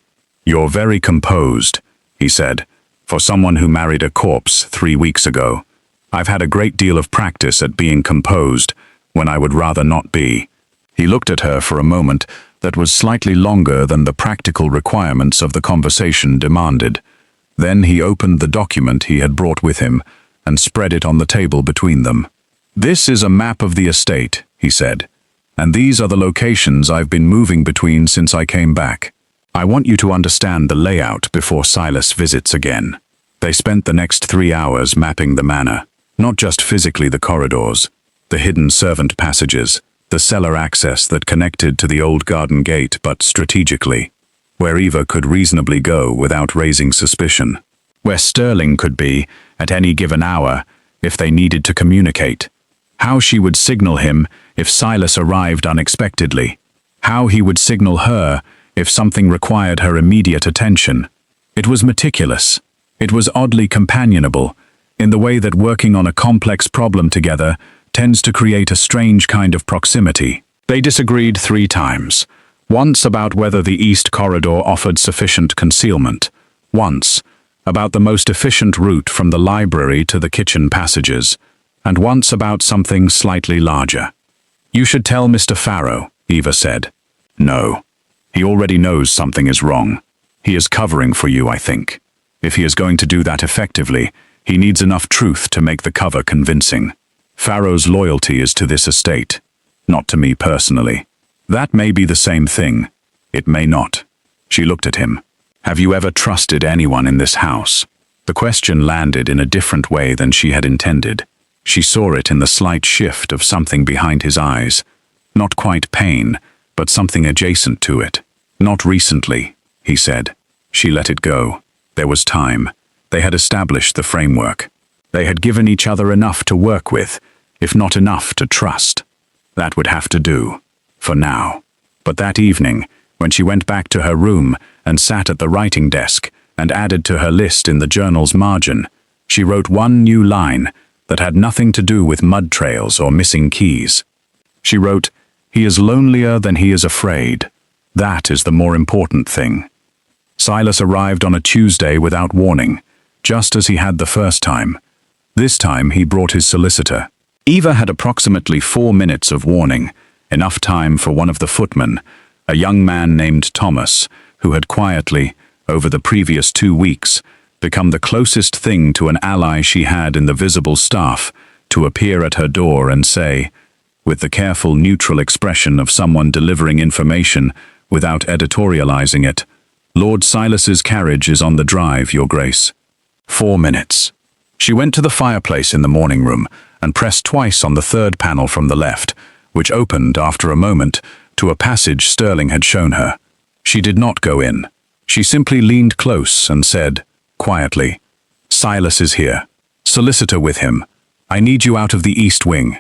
"You're very composed," he said, "for someone who married a corpse 3 weeks ago. I've had a great deal of practice at being composed when I would rather not be." He looked at her for a moment that was slightly longer than the practical requirements of the conversation demanded. Then he opened the document he had brought with him and spread it on the table between them. "This is a map of the estate," he said, "and these are the locations I've been moving between since I came back. I want you to understand the layout before Silas visits again." They spent the next 3 hours mapping the manor, not just physically the corridors, the hidden servant passages, the cellar access that connected to the old garden gate, but strategically, where Eva could reasonably go without raising suspicion, where Sterling could be at any given hour if they needed to communicate, how she would signal him if Silas arrived unexpectedly, how he would signal her if something required her immediate attention. It was meticulous. It was oddly companionable, in the way that working on a complex problem together tends to create a strange kind of proximity. They disagreed 3 times. Once about whether the east corridor offered sufficient concealment. Once about the most efficient route from the library to the kitchen passages. And once about something slightly larger. "You should tell Mr. Farrow," Eva said. "No. He already knows something is wrong. He is covering for you, I think. If he is going to do that effectively, he needs enough truth to make the cover convincing. Farrow's loyalty is to this estate, not to me personally. That may be the same thing. It may not." She looked at him. "Have you ever trusted anyone in this house?" The question landed in a different way than she had intended. She saw it in the slight shift of something behind his eyes. Not quite pain, but something adjacent to it. "Not recently," he said. She let it go. There was time. They had established the framework. They had given each other enough to work with, if not enough to trust. That would have to do, for now. But that evening, when she went back to her room and sat at the writing desk and added to her list in the journal's margin, she wrote one new line that had nothing to do with mud trails or missing keys. She wrote, "He is lonelier than he is afraid. That is the more important thing." Silas arrived on a Tuesday without warning, just as he had the first time. This time he brought his solicitor. Eva had approximately 4 minutes of warning, enough time for one of the footmen, a young man named Thomas, who had quietly, over the previous 2 weeks, become the closest thing to an ally she had in the visible staff, to appear at her door and say, with the careful neutral expression of someone delivering information without editorializing it, "Lord Silas's carriage is on the drive, Your Grace." 4 minutes. She went to the fireplace in the morning room and pressed twice on the third panel from the left, which opened after a moment to a passage Sterling had shown her. She did not go in. She simply leaned close and said, quietly, "Silas is here. Solicitor with him. I need you out of the east wing."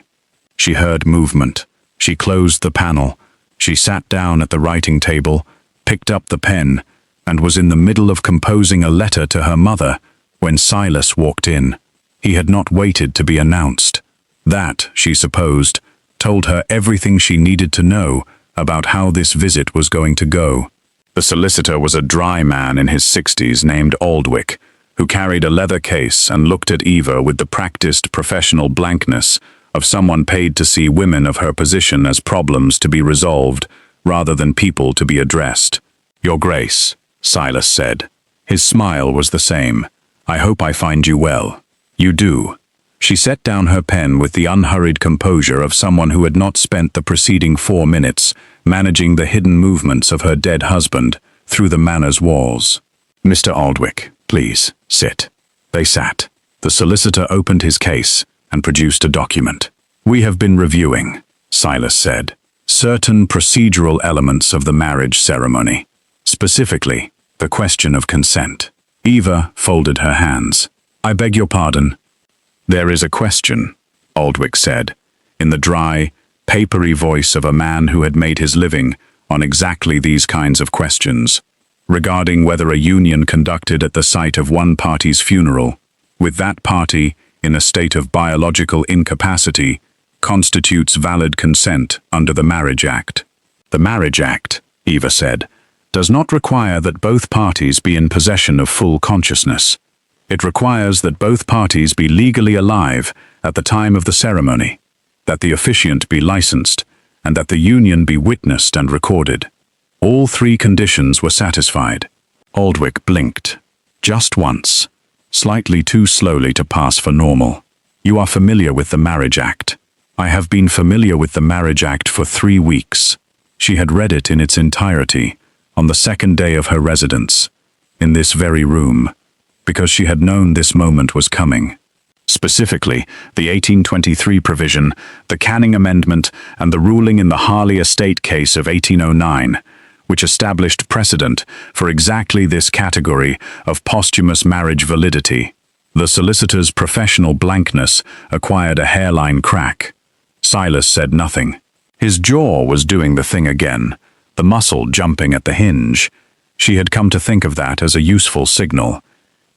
She heard movement. She closed the panel. She sat down at the writing table, picked up the pen, and was in the middle of composing a letter to her mother when Silas walked in. He had not waited to be announced. That, she supposed, told her everything she needed to know about how this visit was going to go. The solicitor was a dry man in his 60s named Aldwick, who carried a leather case and looked at Eva with the practiced professional blankness of someone paid to see women of her position as problems to be resolved rather than people to be addressed. "Your Grace," Silas said. His smile was the same. "I hope I find you well." "You do." She set down her pen with the unhurried composure of someone who had not spent the preceding 4 minutes managing the hidden movements of her dead husband through the manor's walls. "Mr. Aldwick, please, sit." They sat. The solicitor opened his case and produced a document. "We have been reviewing," Silas said, "certain procedural elements of the marriage ceremony, specifically the question of consent." Eva folded her hands. "I beg your pardon." "There is a question," Aldwick said, in the dry, papery voice of a man who had made his living on exactly these kinds of questions, regarding whether a union conducted at the site of one party's funeral, with that party in a state of biological incapacity, constitutes valid consent under the Marriage Act. "The Marriage Act," Eva said, "does not require that both parties be in possession of full consciousness. It requires that both parties be legally alive at the time of the ceremony, that the officiant be licensed, and that the union be witnessed and recorded. All 3 conditions were satisfied." Aldwick blinked. Just once, slightly too slowly to pass for normal. "You are familiar with the Marriage Act." "I have been familiar with the Marriage Act for 3 weeks. She had read it in its entirety on the 2nd day of her residence, in this very room, because she had known this moment was coming. Specifically, the 1823 provision, the Canning Amendment, and the ruling in the Harley Estate case of 1809, which established precedent for exactly this category of posthumous marriage validity." The solicitor's professional blankness acquired a hairline crack. Silas said nothing. His jaw was doing the thing again, the muscle jumping at the hinge. She had come to think of that as a useful signal.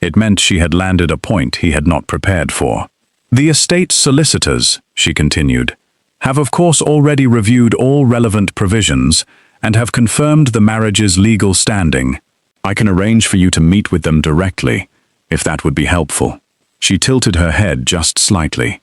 It meant she had landed a point he had not prepared for. "The estate solicitors," she continued, "have of course already reviewed all relevant provisions and have confirmed the marriage's legal standing. I can arrange for you to meet with them directly, if that would be helpful." She tilted her head just slightly.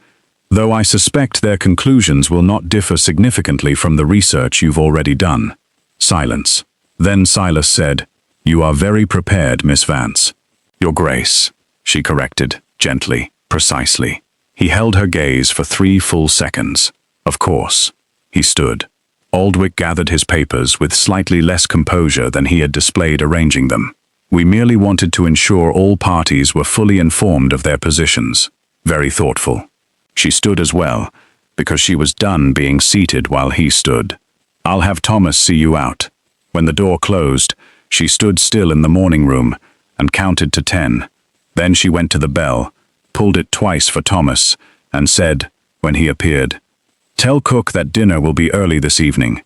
"Though I suspect their conclusions will not differ significantly from the research you've already done." Silence. Then Silas said, "You are very prepared, Miss Vance." "Your Grace," she corrected, gently, precisely. He held her gaze for 3 full seconds. "Of course." He stood. Aldwick gathered his papers with slightly less composure than he had displayed arranging them. "We merely wanted to ensure all parties were fully informed of their positions." Very thoughtful. She stood as well, because she was done being seated while he stood. "I'll have Thomas see you out." When the door closed, she stood still in the morning room and counted to 10. Then she went to the bell, pulled it twice for Thomas, and said, when he appeared, "Tell Cook that dinner will be early this evening,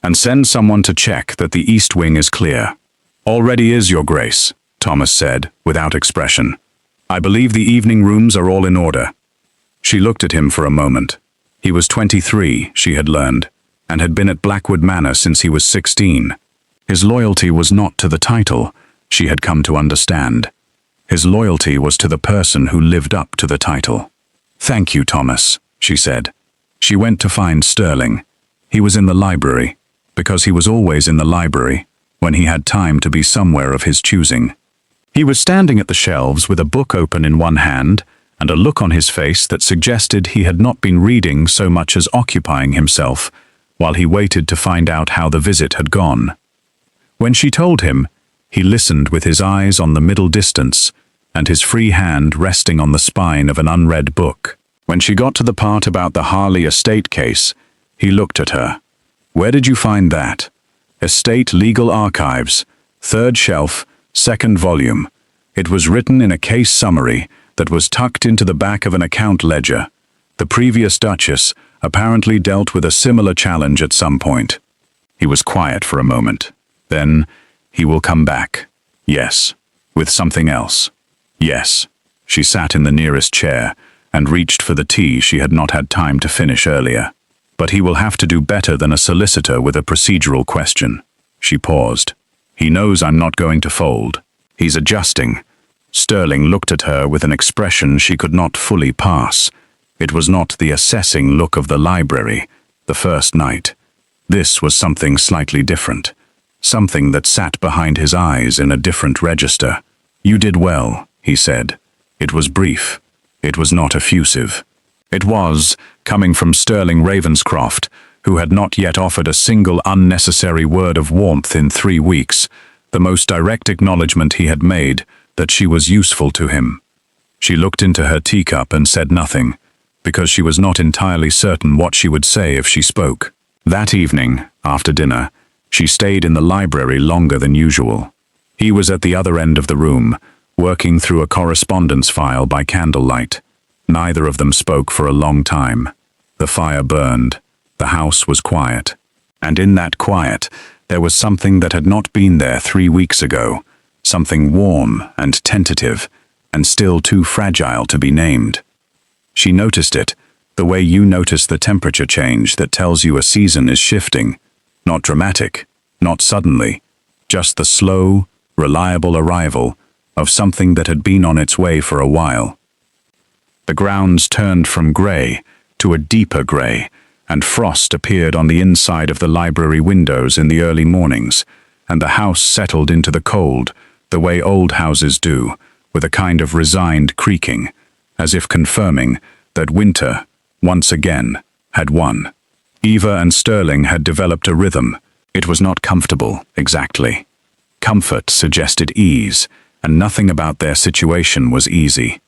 and send someone to check that the east wing is clear." "Already is, Your Grace," Thomas said, without expression. "I believe the evening rooms are all in order." She looked at him for a moment. He was 23, she had learned, and had been at Blackwood Manor since he was 16. His loyalty was not to the title, she had come to understand. His loyalty was to the person who lived up to the title. "Thank you, Thomas," she said. She went to find Sterling. He was in the library, because he was always in the library, when he had time to be somewhere of his choosing. He was standing at the shelves with a book open in one hand and a look on his face that suggested he had not been reading so much as occupying himself, while he waited to find out how the visit had gone. When she told him, he listened with his eyes on the middle distance and his free hand resting on the spine of an unread book. When she got to the part about the Harley Estate case, he looked at her. "Where did you find that?" "Estate Legal Archives, 3rd shelf, 2nd volume. It was written in a case summary that was tucked into the back of an account ledger. The previous Duchess apparently dealt with a similar challenge at some point." He was quiet for a moment. Then, "He will come back." "Yes." "With something else." "Yes." She sat in the nearest chair and reached for the tea she had not had time to finish earlier. "But he will have to do better than a solicitor with a procedural question." She paused. "He knows I'm not going to fold. He's adjusting." Sterling looked at her with an expression she could not fully pass. It was not the assessing look of the library, the first night. This was something slightly different. Something that sat behind his eyes in a different register. "You did well," he said. It was brief. It was not effusive. It was, coming from Sterling Ravenscroft, who had not yet offered a single unnecessary word of warmth in 3 weeks, the most direct acknowledgement he had made that she was useful to him. She looked into her teacup and said nothing, because she was not entirely certain what she would say if she spoke. That evening, after dinner, she stayed in the library longer than usual. He was at the other end of the room, working through a correspondence file by candlelight. Neither of them spoke for a long time. The fire burned. The house was quiet. And in that quiet, there was something that had not been there 3 weeks ago, something warm and tentative, and still too fragile to be named. She noticed it, the way you notice the temperature change that tells you a season is shifting. Not dramatic, not suddenly, just the slow, reliable arrival of something that had been on its way for a while. The grounds turned from grey to a deeper grey, and frost appeared on the inside of the library windows in the early mornings, and the house settled into the cold, the way old houses do, with a kind of resigned creaking, as if confirming that winter, once again, had won. Eva and Sterling had developed a rhythm. It was not comfortable, exactly. Comfort suggested ease, and nothing about their situation was easy.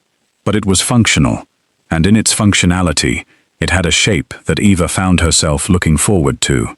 But it was functional, and in its functionality, it had a shape that Eva found herself looking forward to,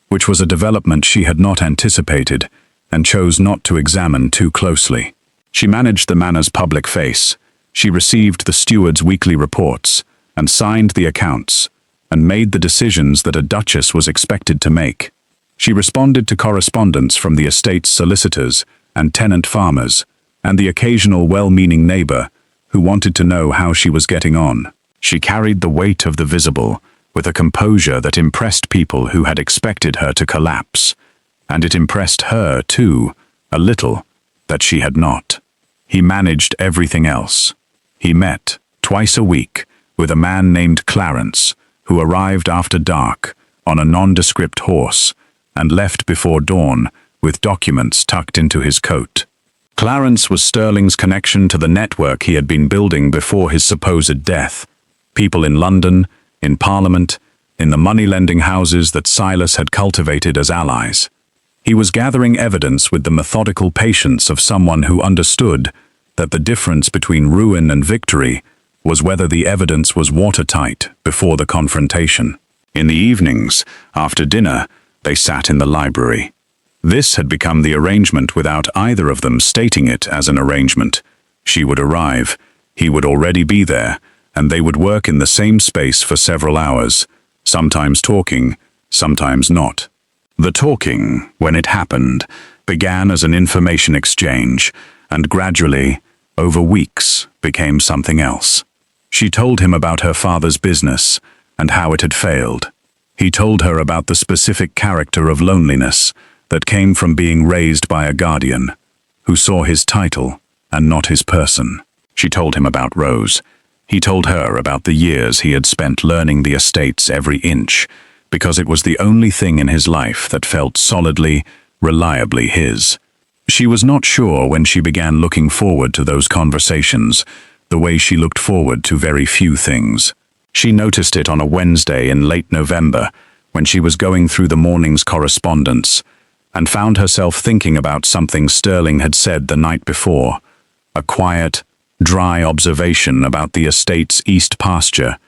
which was a development she had not anticipated and chose not to examine too closely. She managed the manor's public face. She received the steward's weekly reports and signed the accounts and made the decisions that a duchess was expected to make. She responded to correspondence from the estate's solicitors and tenant farmers and the occasional well-meaning neighbor who wanted to know how she was getting on. She carried the weight of the visible with a composure that impressed people who had expected her to collapse, and it impressed her, too, a little, that she had not. He managed everything else. He met, twice a week, with a man named Clarence, who arrived after dark, on a nondescript horse, and left before dawn, with documents tucked into his coat. Clarence was Sterling's connection to the network he had been building before his supposed death. People in London, in Parliament, in the money-lending houses that Silas had cultivated as allies. He was gathering evidence with the methodical patience of someone who understood that the difference between ruin and victory was whether the evidence was watertight before the confrontation. In the evenings, after dinner, they sat in the library. This had become the arrangement without either of them stating it as an arrangement. She would arrive, he would already be there, and they would work in the same space for several hours, sometimes talking, sometimes not. The talking, when it happened, began as an information exchange, and gradually, over weeks, became something else. She told him about her father's business and how it had failed. He told her about the specific character of loneliness that came from being raised by a guardian, who saw his title and not his person. She told him about Rose. He told her about the years he had spent learning the estate's every inch, because it was the only thing in his life that felt solidly, reliably his. She was not sure when she began looking forward to those conversations, the way she looked forward to very few things. She noticed it on a Wednesday in late November, when she was going through the morning's correspondence, and found herself thinking about something Sterling had said the night before, a quiet, dry observation about the estate's east pasture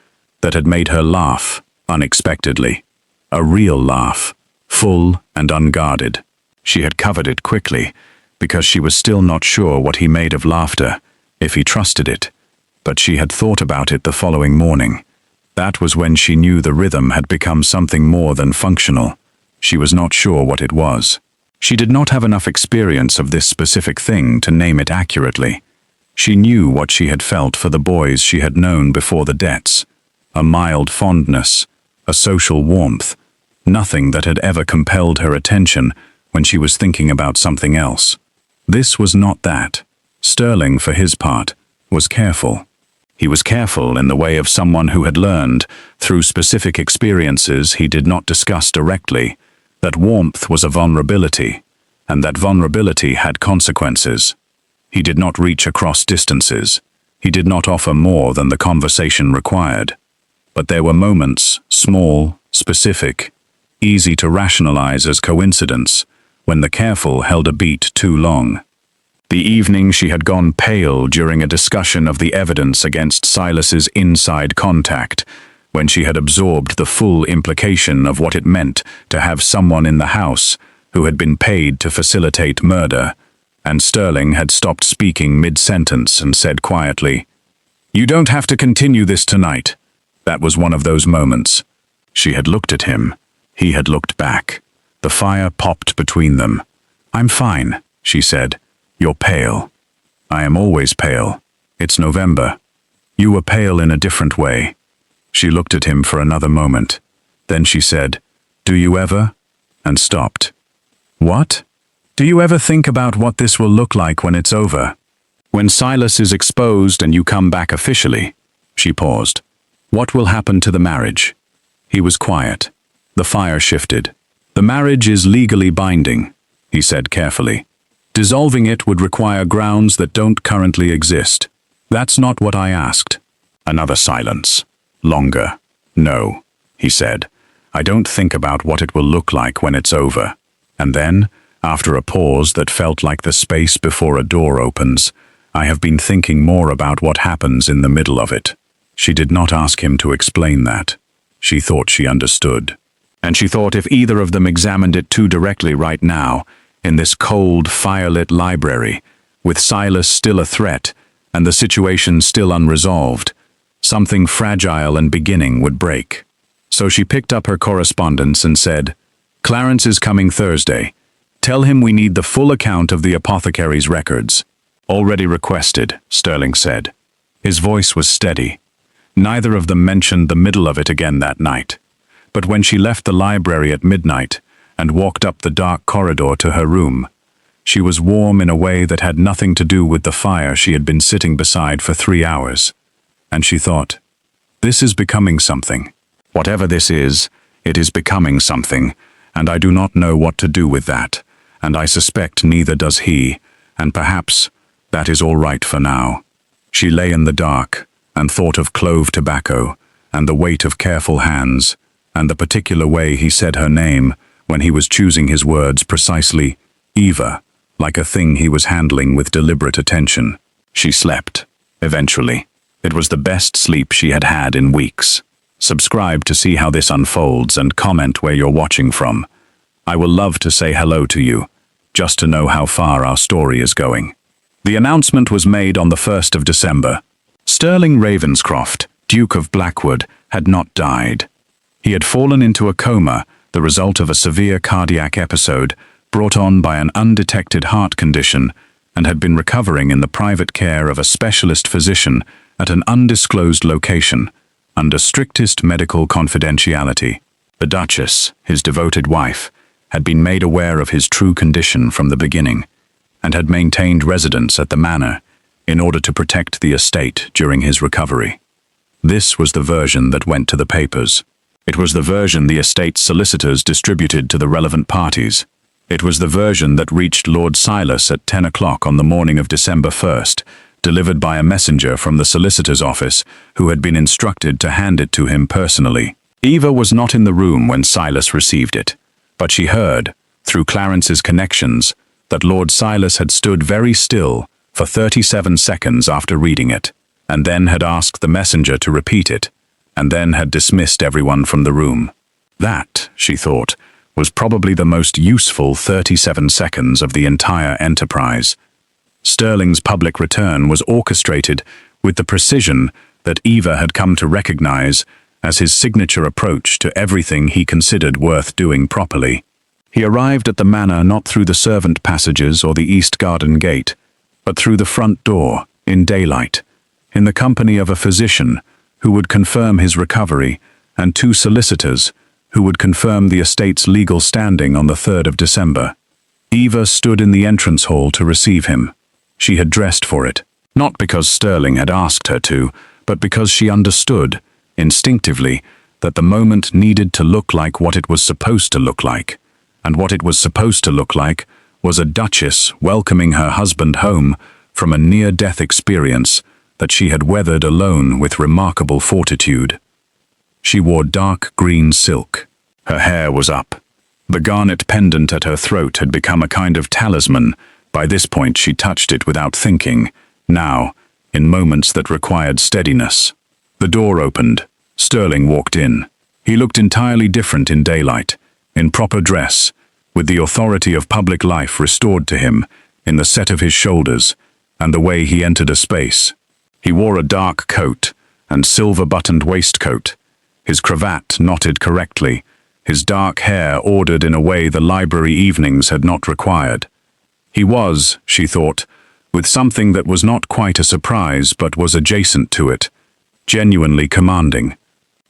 that had made her laugh unexpectedly. A real laugh, full and unguarded. She had covered it quickly, because she was still not sure what he made of laughter, if he trusted it, but she had thought about it the following morning. That was when she knew the rhythm had become something more than functional. She was not sure what it was. She did not have enough experience of this specific thing to name it accurately. She knew what she had felt for the boys she had known before the debts, a mild fondness, a social warmth, nothing that had ever compelled her attention when she was thinking about something else. This was not that. Sterling, for his part, was careful. He was careful in the way of someone who had learned, through specific experiences he did not discuss directly, that warmth was a vulnerability, and that vulnerability had consequences. He did not reach across distances. He did not offer more than the conversation required. But there were moments, small, specific, easy to rationalize as coincidence, when the careful held a beat too long. The evening she had gone pale during a discussion of the evidence against Silas's inside contact, when she had absorbed the full implication of what it meant to have someone in the house who had been paid to facilitate murder, and Sterling had stopped speaking mid-sentence and said quietly, "You don't have to continue this tonight." That was one of those moments. She had looked at him. He had looked back. The fire popped between them. "I'm fine," she said. "You're pale." "I am always pale. It's November." "You were pale in a different way." She looked at him for another moment. Then she said, "Do you ever?" and stopped. "What? Do you ever think about what this will look like when it's over? When Silas is exposed and you come back officially?" She paused. "What will happen to the marriage?" He was quiet. The fire shifted. "The marriage is legally binding," he said carefully. "Dissolving it would require grounds that don't currently exist. That's not what I asked." Another silence. Longer. "No," he said. "I don't think about what it will look like when it's over." And then, after a pause that felt like the space before a door opens, "I have been thinking more about what happens in the middle of it." She did not ask him to explain that. She thought she understood. And she thought if either of them examined it too directly right now, in this cold, firelit library, with Silas still a threat, and the situation still unresolved, something fragile and beginning would break. So she picked up her correspondence and said, "Clarence is coming Thursday. Tell him we need the full account of the apothecary's records." "Already requested," Sterling said. His voice was steady. Neither of them mentioned the middle of it again that night. But when she left the library at midnight and walked up the dark corridor to her room, she was warm in a way that had nothing to do with the fire she had been sitting beside for 3 hours. And she thought, "This is becoming something. Whatever this is, it is becoming something, and I do not know what to do with that, and I suspect neither does he, and perhaps that is all right for now." She lay in the dark and thought of clove tobacco, and the weight of careful hands, and the particular way he said her name when he was choosing his words precisely, Eva, like a thing he was handling with deliberate attention. She slept, eventually. It was the best sleep she had had in weeks. Subscribe to see how this unfolds and comment where you're watching from. I will love to say hello to you, just to know how far our story is going. The announcement was made on the 1st of December. Sterling Ravenscroft, Duke of Blackwood, had not died. He had fallen into a coma, the result of a severe cardiac episode brought on by an undetected heart condition, and had been recovering in the private care of a specialist physician at an undisclosed location, under strictest medical confidentiality. The Duchess, his devoted wife, had been made aware of his true condition from the beginning, and had maintained residence at the manor in order to protect the estate during his recovery. This was the version that went to the papers. It was the version the estate's solicitors distributed to the relevant parties. It was the version that reached Lord Silas at 10 o'clock on the morning of December 1st, delivered by a messenger from the solicitor's office who had been instructed to hand it to him personally. Eva was not in the room when Silas received it, but she heard, through Clarence's connections, that Lord Silas had stood very still for 37 seconds after reading it, and then had asked the messenger to repeat it, and then had dismissed everyone from the room. That, she thought, was probably the most useful 37 seconds of the entire enterprise. Sterling's public return was orchestrated with the precision that Eva had come to recognize as his signature approach to everything he considered worth doing properly. He arrived at the manor not through the servant passages or the east garden gate, but through the front door, in daylight, in the company of a physician who would confirm his recovery and 2 solicitors who would confirm the estate's legal standing on the 3rd of December. Eva stood in the entrance hall to receive him. She had dressed for it, not because Sterling had asked her to, but because she understood, instinctively, that the moment needed to look like what it was supposed to look like. And what it was supposed to look like was a duchess welcoming her husband home from a near-death experience that she had weathered alone with remarkable fortitude. She wore dark green silk. Her hair was up. The garnet pendant at her throat had become a kind of talisman. By this point she touched it without thinking, now, in moments that required steadiness. The door opened. Sterling walked in. He looked entirely different in daylight, in proper dress, with the authority of public life restored to him, in the set of his shoulders, and the way he entered a space. He wore a dark coat and silver-buttoned waistcoat, his cravat knotted correctly, his dark hair ordered in a way the library evenings had not required. He was, she thought, with something that was not quite a surprise but was adjacent to it, genuinely commanding.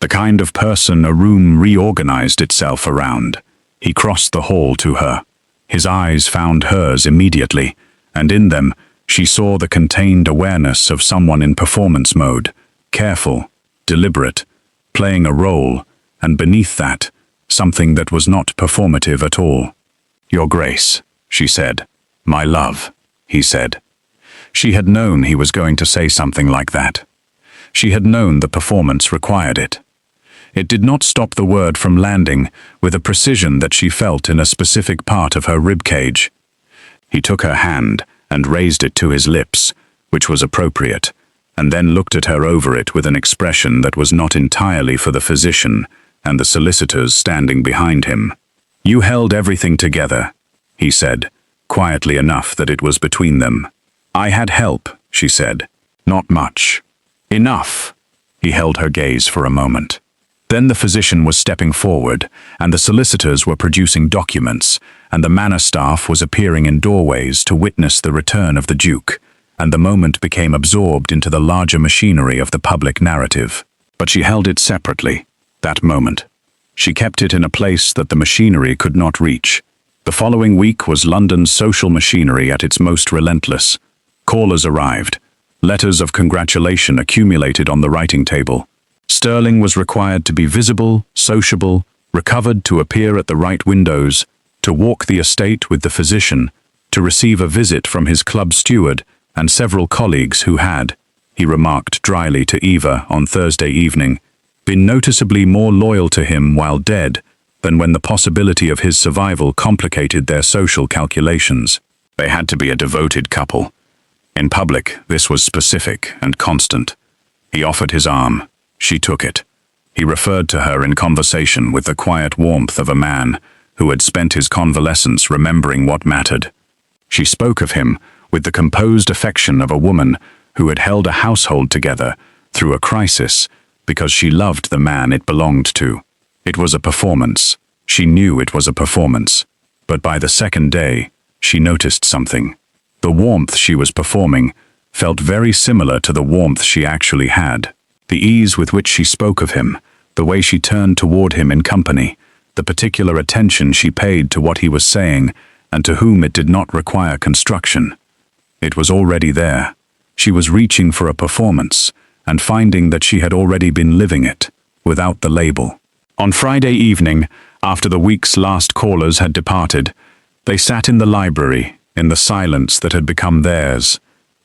The kind of person a room reorganized itself around. He crossed the hall to her. His eyes found hers immediately, and in them she saw the contained awareness of someone in performance mode, careful, deliberate, playing a role, and beneath that, something that was not performative at all. "Your Grace," she said. "My love," he said. She had known he was going to say something like that. She had known the performance required it. It did not stop the word from landing with a precision that she felt in a specific part of her ribcage. He took her hand and raised it to his lips, which was appropriate, and then looked at her over it with an expression that was not entirely for the physician and the solicitors standing behind him. "You held everything together," he said, quietly enough that it was between them. "I had help," she said. "Not much." "Enough." He held her gaze for a moment. Then the physician was stepping forward, and the solicitors were producing documents, and the manor staff was appearing in doorways to witness the return of the Duke, and the moment became absorbed into the larger machinery of the public narrative. But she held it separately, that moment. She kept it in a place that the machinery could not reach. The following week was London's social machinery at its most relentless. Callers arrived. Letters of congratulation accumulated on the writing table. Sterling was required to be visible, sociable, recovered to appear at the right windows, to walk the estate with the physician, to receive a visit from his club steward and several colleagues who had, he remarked dryly to Eva on Thursday evening, been noticeably more loyal to him while dead than when the possibility of his survival complicated their social calculations. They had to be a devoted couple. In public, this was specific and constant. He offered his arm. She took it. He referred to her in conversation with the quiet warmth of a man who had spent his convalescence remembering what mattered. She spoke of him with the composed affection of a woman who had held a household together through a crisis because she loved the man it belonged to. It was a performance. She knew it was a performance. But by the second day, she noticed something. The warmth she was performing felt very similar to the warmth she actually had. The ease with which she spoke of him, the way she turned toward him in company, the particular attention she paid to what he was saying, and to whom it did not require construction. It was already there. She was reaching for a performance, and finding that she had already been living it, without the label. On Friday evening, after the week's last callers had departed, they sat in the library, in the silence that had become theirs,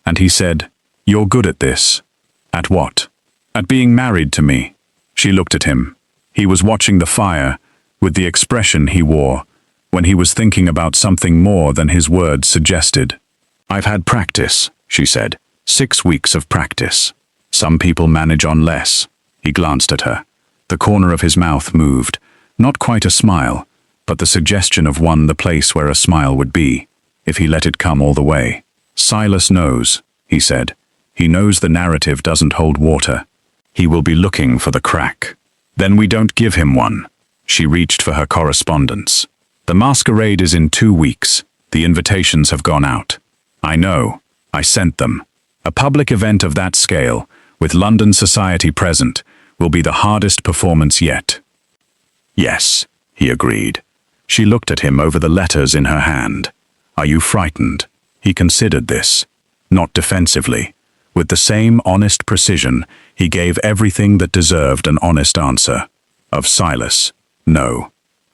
and he said, "You're good at this." "At what?" "At being married to me." She looked at him. He was watching the fire, with the expression he wore, when he was thinking about something more than his words suggested. "I've had practice," she said. 6 weeks of practice. Some people manage on less. He glanced at her. The corner of his mouth moved, not quite a smile, but the suggestion of one the place where a smile would be, if he let it come all the way. "Silas knows," he said. "He knows the narrative doesn't hold water. He will be looking for the crack. Then we don't give him one." She reached for her correspondence. "The masquerade is in 2 weeks. The invitations have gone out." "I know. I sent them. A public event of that scale, with London society present, will be the hardest performance yet." "Yes," he agreed. She looked at him over the letters in her hand. "Are you frightened?" He considered this, not defensively, With the same honest precision, he gave everything that deserved an honest answer. Of Silas, no.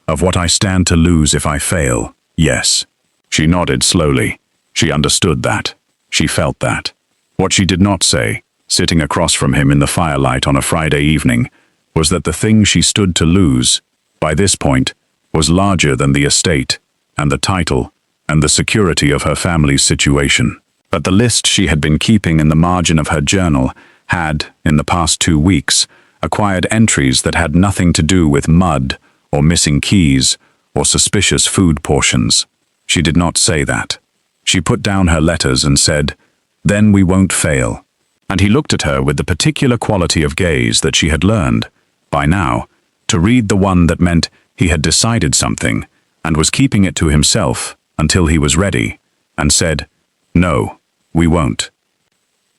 Of what I stand to lose if I fail, yes. She nodded slowly. She understood that. She felt that. What she did not say, sitting across from him in the firelight on a Friday evening, was that the thing she stood to lose, by this point, was larger than the estate, and the title, and the security of her family's situation. But the list she had been keeping in the margin of her journal had, in the past 2 weeks, acquired entries that had nothing to do with mud, or missing keys, or suspicious food portions. She did not say that. She put down her letters and said, "Then we won't fail." And he looked at her with the particular quality of gaze that she had learned, by now, to read the one that meant he had decided something, and was keeping it to himself until he was ready, and said, "No, we won't."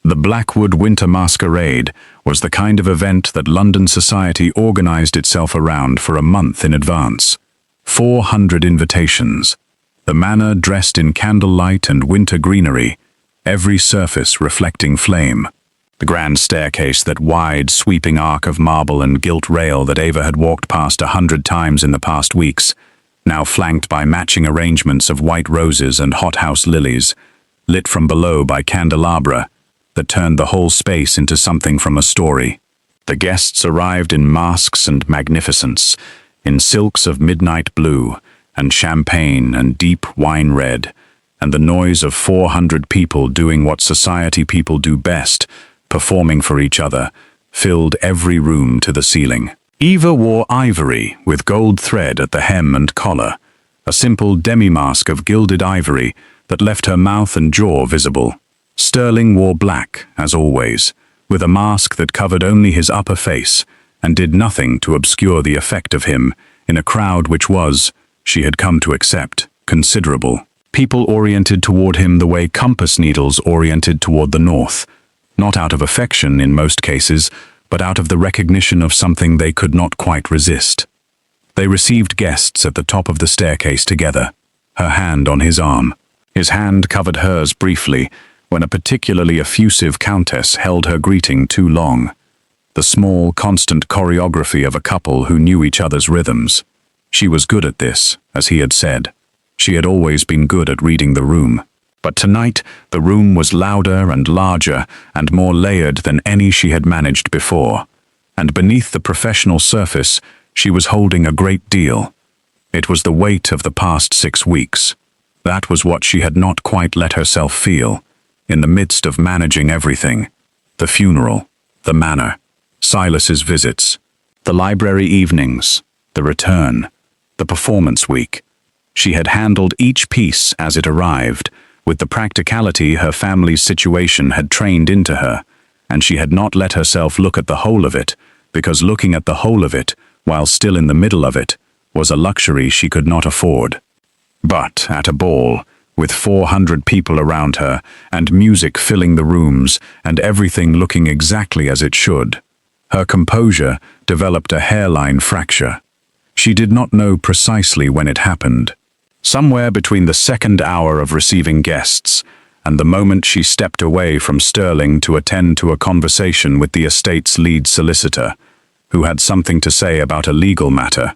The Blackwood Winter Masquerade was the kind of event that London society organized itself around for a month in advance. 400 invitations. The manor dressed in candlelight and winter greenery, every surface reflecting flame. The grand staircase, that wide, sweeping arc of marble and gilt rail that Ava had walked past 100 times in the past weeks, now flanked by matching arrangements of white roses and hothouse lilies, lit from below by candelabra that turned the whole space into something from a story. The guests arrived in masks and magnificence, in silks of midnight blue, and champagne and deep wine red, and the noise of 400 people doing what society people do best, performing for each other, filled every room to the ceiling. Eva wore ivory with gold thread at the hem and collar, a simple demi-mask of gilded ivory that left her mouth and jaw visible. Sterling wore black, as always, with a mask that covered only his upper face and did nothing to obscure the effect of him in a crowd which was, she had come to accept, considerable. People oriented toward him the way compass needles oriented toward the north, not out of affection in most cases, but out of the recognition of something they could not quite resist. They received guests at the top of the staircase together, her hand on his arm. His hand covered hers briefly, when a particularly effusive countess held her greeting too long. The small, constant choreography of a couple who knew each other's rhythms. She was good at this, as he had said. She had always been good at reading the room. But tonight, the room was louder and larger and more layered than any she had managed before. And beneath the professional surface, she was holding a great deal. It was the weight of the past 6 weeks. That was what she had not quite let herself feel, in the midst of managing everything. The funeral, the manor, Silas's visits, the library evenings, the return, the performance week. She had handled each piece as it arrived, with the practicality her family's situation had trained into her, and she had not let herself look at the whole of it, because looking at the whole of it, while still in the middle of it, was a luxury she could not afford. But at a ball, with 400 people around her, and music filling the rooms, and everything looking exactly as it should, her composure developed a hairline fracture. She did not know precisely when it happened. Somewhere between the second hour of receiving guests and the moment she stepped away from Sterling to attend to a conversation with the estate's lead solicitor, who had something to say about a legal matter,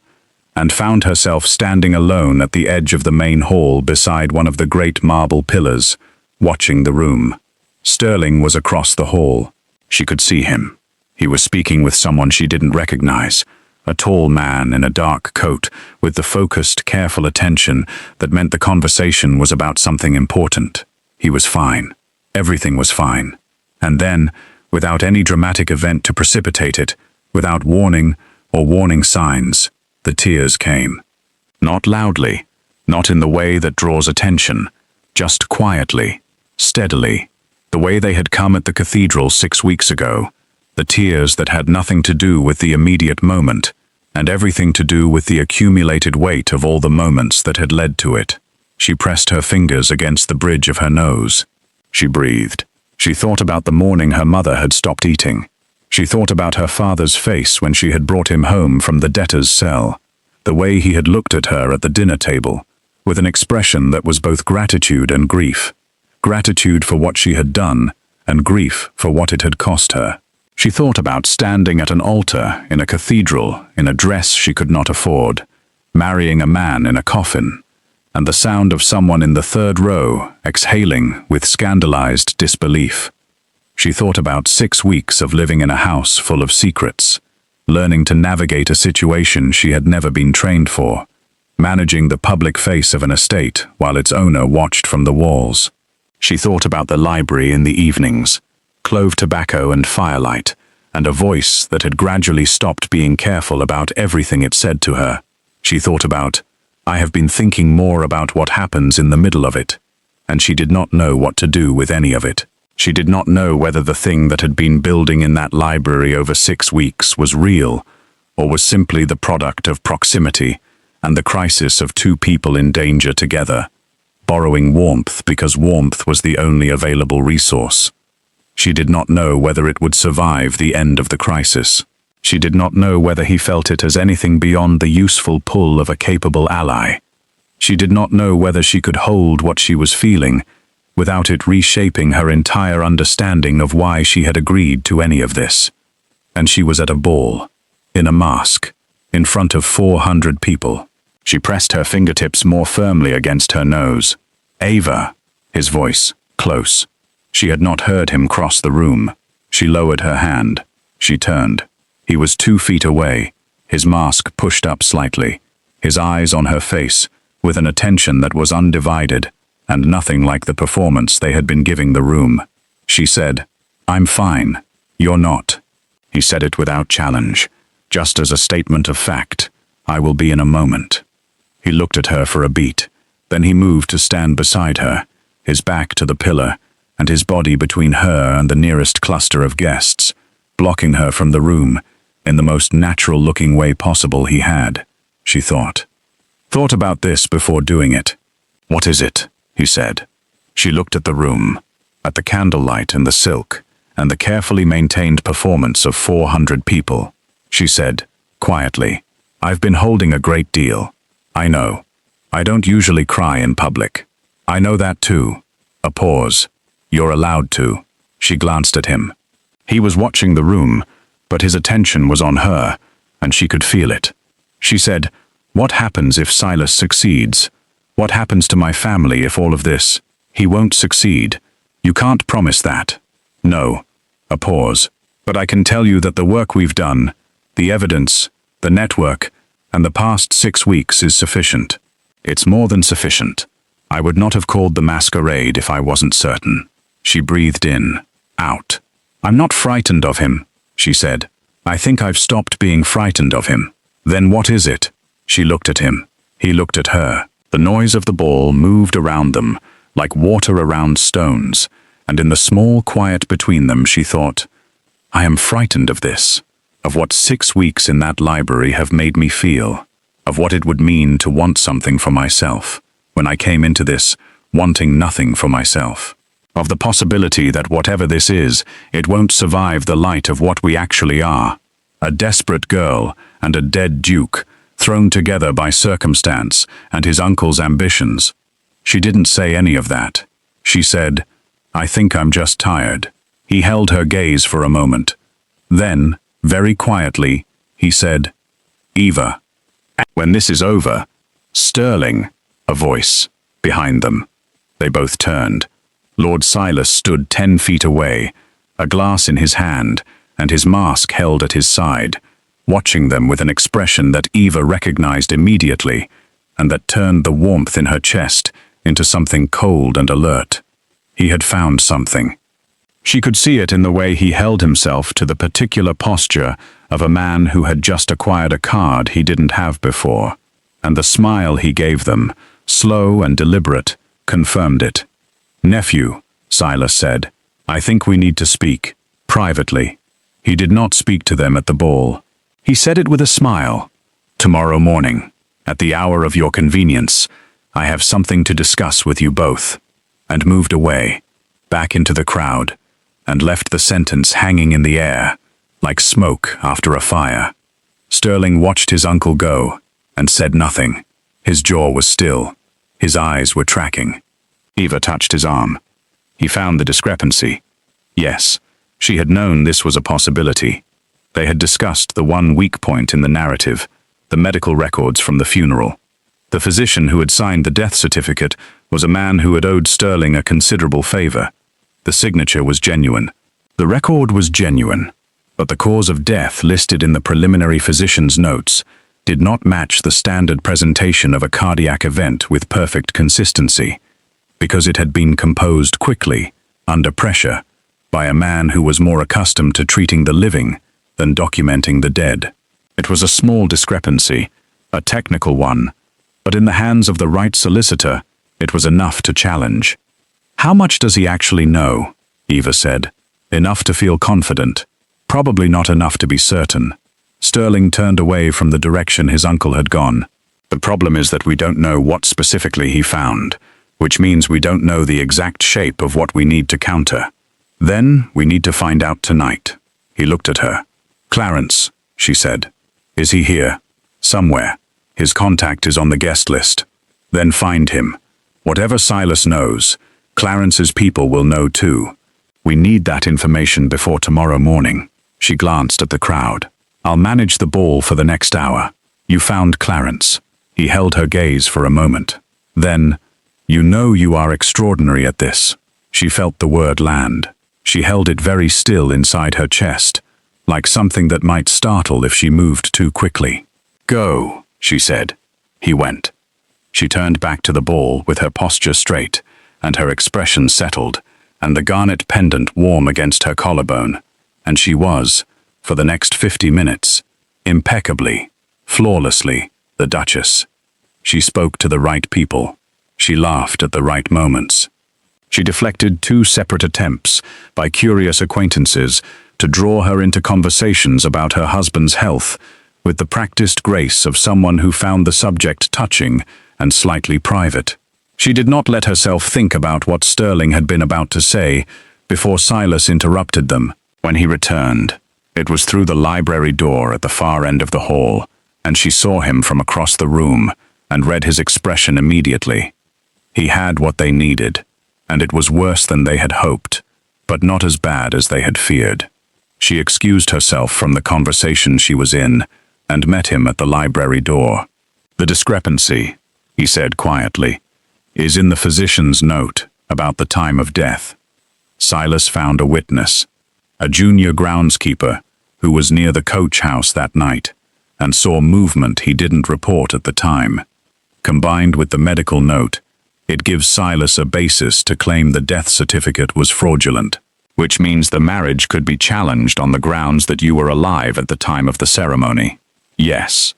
and found herself standing alone at the edge of the main hall beside one of the great marble pillars, watching the room. Sterling was across the hall. She could see him. He was speaking with someone she didn't recognize. A tall man in a dark coat with the focused, careful attention that meant the conversation was about something important. He was fine. Everything was fine. And then, without any dramatic event to precipitate it, without warning or warning signs, the tears came. Not loudly, not in the way that draws attention, just quietly, steadily, the way they had come at the cathedral 6 weeks ago. The tears that had nothing to do with the immediate moment, and everything to do with the accumulated weight of all the moments that had led to it. She pressed her fingers against the bridge of her nose. She breathed. She thought about the morning her mother had stopped eating. She thought about her father's face when she had brought him home from the debtor's cell, the way he had looked at her at the dinner table, with an expression that was both gratitude and grief. Gratitude for what she had done, and grief for what it had cost her. She thought about standing at an altar in a cathedral in a dress she could not afford, marrying a man in a coffin, and the sound of someone in the third row exhaling with scandalized disbelief. She thought about 6 weeks of living in a house full of secrets, learning to navigate a situation she had never been trained for, managing the public face of an estate while its owner watched from the walls. She thought about the library in the evenings, clove tobacco and firelight, and a voice that had gradually stopped being careful about everything it said to her. She thought about, I have been thinking more about what happens in the middle of it, and she did not know what to do with any of it. She did not know whether the thing that had been building in that library over 6 weeks was real, or was simply the product of proximity and the crisis of 2 people in danger together, borrowing warmth because warmth was the only available resource. She did not know whether it would survive the end of the crisis. She did not know whether he felt it as anything beyond the useful pull of a capable ally. She did not know whether she could hold what she was feeling without it reshaping her entire understanding of why she had agreed to any of this. And she was at a ball, in a mask, in front of 400 people. She pressed her fingertips more firmly against her nose. Ava, his voice, close. She had not heard him cross the room. She lowered her hand. She turned. He was 2 feet away, his mask pushed up slightly, his eyes on her face, with an attention that was undivided, and nothing like the performance they had been giving the room. She said, I'm fine. You're not. He said it without challenge, just as a statement of fact. I will be in a moment. He looked at her for a beat. Then he moved to stand beside her, his back to the pillar, and his body between her and the nearest cluster of guests, blocking her from the room in the most natural-looking way possible he had, she thought. Thought about this before doing it. What is it? He said. She looked at the room, at the candlelight and the silk, and the carefully maintained performance of 400 people. She said, quietly, I've been holding a great deal. I know. I don't usually cry in public. I know that too. A pause. You're allowed to. She glanced at him. He was watching the room, but his attention was on her, and she could feel it. She said, What happens if Silas succeeds? What happens to my family if all of this? He won't succeed. You can't promise that. No. A pause. But I can tell you that the work we've done, the evidence, the network, and the past 6 weeks is sufficient. It's more than sufficient. I would not have called the masquerade if I wasn't certain. She breathed in, out. I'm not frightened of him, she said. I think I've stopped being frightened of him. Then what is it? She looked at him. He looked at her. The noise of the ball moved around them, like water around stones, and in the small quiet between them she thought, I am frightened of this, of what 6 weeks in that library have made me feel, of what it would mean to want something for myself, when I came into this, wanting nothing for myself, of the possibility that whatever this is, it won't survive the light of what we actually are, a desperate girl and a dead duke, thrown together by circumstance and his uncle's ambitions. She didn't say any of that. She said, I think I'm just tired. He held her gaze for a moment. Then, very quietly, he said, Eva. When this is over, Sterling, a voice, behind them. They both turned. Lord Silas stood 10 feet away, a glass in his hand, and his mask held at his side, watching them with an expression that Eva recognized immediately, and that turned the warmth in her chest into something cold and alert. He had found something. She could see it in the way he held himself to the particular posture of a man who had just acquired a card he didn't have before, and the smile he gave them, slow and deliberate, confirmed it. Nephew, Silas said, I think we need to speak, privately. He did not speak to them at the ball. He said it with a smile. Tomorrow morning, at the hour of your convenience, I have something to discuss with you both, and moved away, back into the crowd, and left the sentence hanging in the air, like smoke after a fire. Sterling watched his uncle go, and said nothing. His jaw was still. His eyes were tracking. Eva touched his arm. He found the discrepancy. Yes, she had known this was a possibility. They had discussed the one weak point in the narrative, the medical records from the funeral. The physician who had signed the death certificate was a man who had owed Sterling a considerable favor. The signature was genuine. The record was genuine, but the cause of death listed in the preliminary physician's notes did not match the standard presentation of a cardiac event with perfect consistency, because it had been composed quickly, under pressure, by a man who was more accustomed to treating the living than documenting the dead. It was a small discrepancy, a technical one, but in the hands of the right solicitor, it was enough to challenge. "How much does he actually know?" Eva said. "Enough to feel confident. Probably not enough to be certain." Sterling turned away from the direction his uncle had gone. "The problem is that we don't know what specifically he found, which means we don't know the exact shape of what we need to counter. Then we need to find out tonight." He looked at her. "Clarence," she said. "Is he here? Somewhere. His contact is on the guest list. Then find him. Whatever Silas knows, Clarence's people will know too. We need that information before tomorrow morning." She glanced at the crowd. "I'll manage the ball for the next hour. You found Clarence." He held her gaze for a moment. Then, "You know you are extraordinary at this." She felt the word land. She held it very still inside her chest, like something that might startle if she moved too quickly. "Go," she said. He went. She turned back to the ball with her posture straight, and her expression settled, and the garnet pendant warm against her collarbone, and she was, for the next 50 minutes, impeccably, flawlessly, the Duchess. She spoke to the right people. She laughed at the right moments. She deflected 2 separate attempts by curious acquaintances to draw her into conversations about her husband's health with the practiced grace of someone who found the subject touching and slightly private. She did not let herself think about what Sterling had been about to say before Silas interrupted them. When he returned, it was through the library door at the far end of the hall, and she saw him from across the room and read his expression immediately. He had what they needed, and it was worse than they had hoped, but not as bad as they had feared. She excused herself from the conversation she was in and met him at the library door. "The discrepancy," he said quietly, "is in the physician's note about the time of death." Silas found a witness, a junior groundskeeper who was near the coach house that night and saw movement he didn't report at the time. Combined with the medical note, it gives Silas a basis to claim the death certificate was fraudulent, which means the marriage could be challenged on the grounds that you were alive at the time of the ceremony. Yes,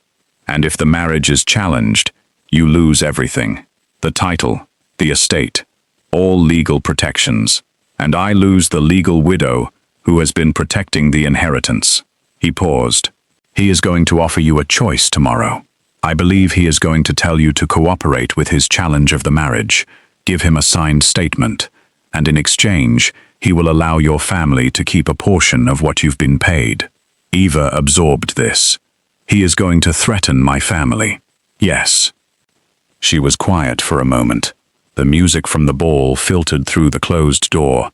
and if the marriage is challenged, you lose everything. The title, the estate, all legal protections, and I lose the legal widow who has been protecting the inheritance. He paused. "He is going to offer you a choice tomorrow. I believe he is going to tell you to cooperate with his challenge of the marriage, give him a signed statement, and in exchange, he will allow your family to keep a portion of what you've been paid." Eva absorbed this. "He is going to threaten my family." "Yes." She was quiet for a moment. The music from the ball filtered through the closed door.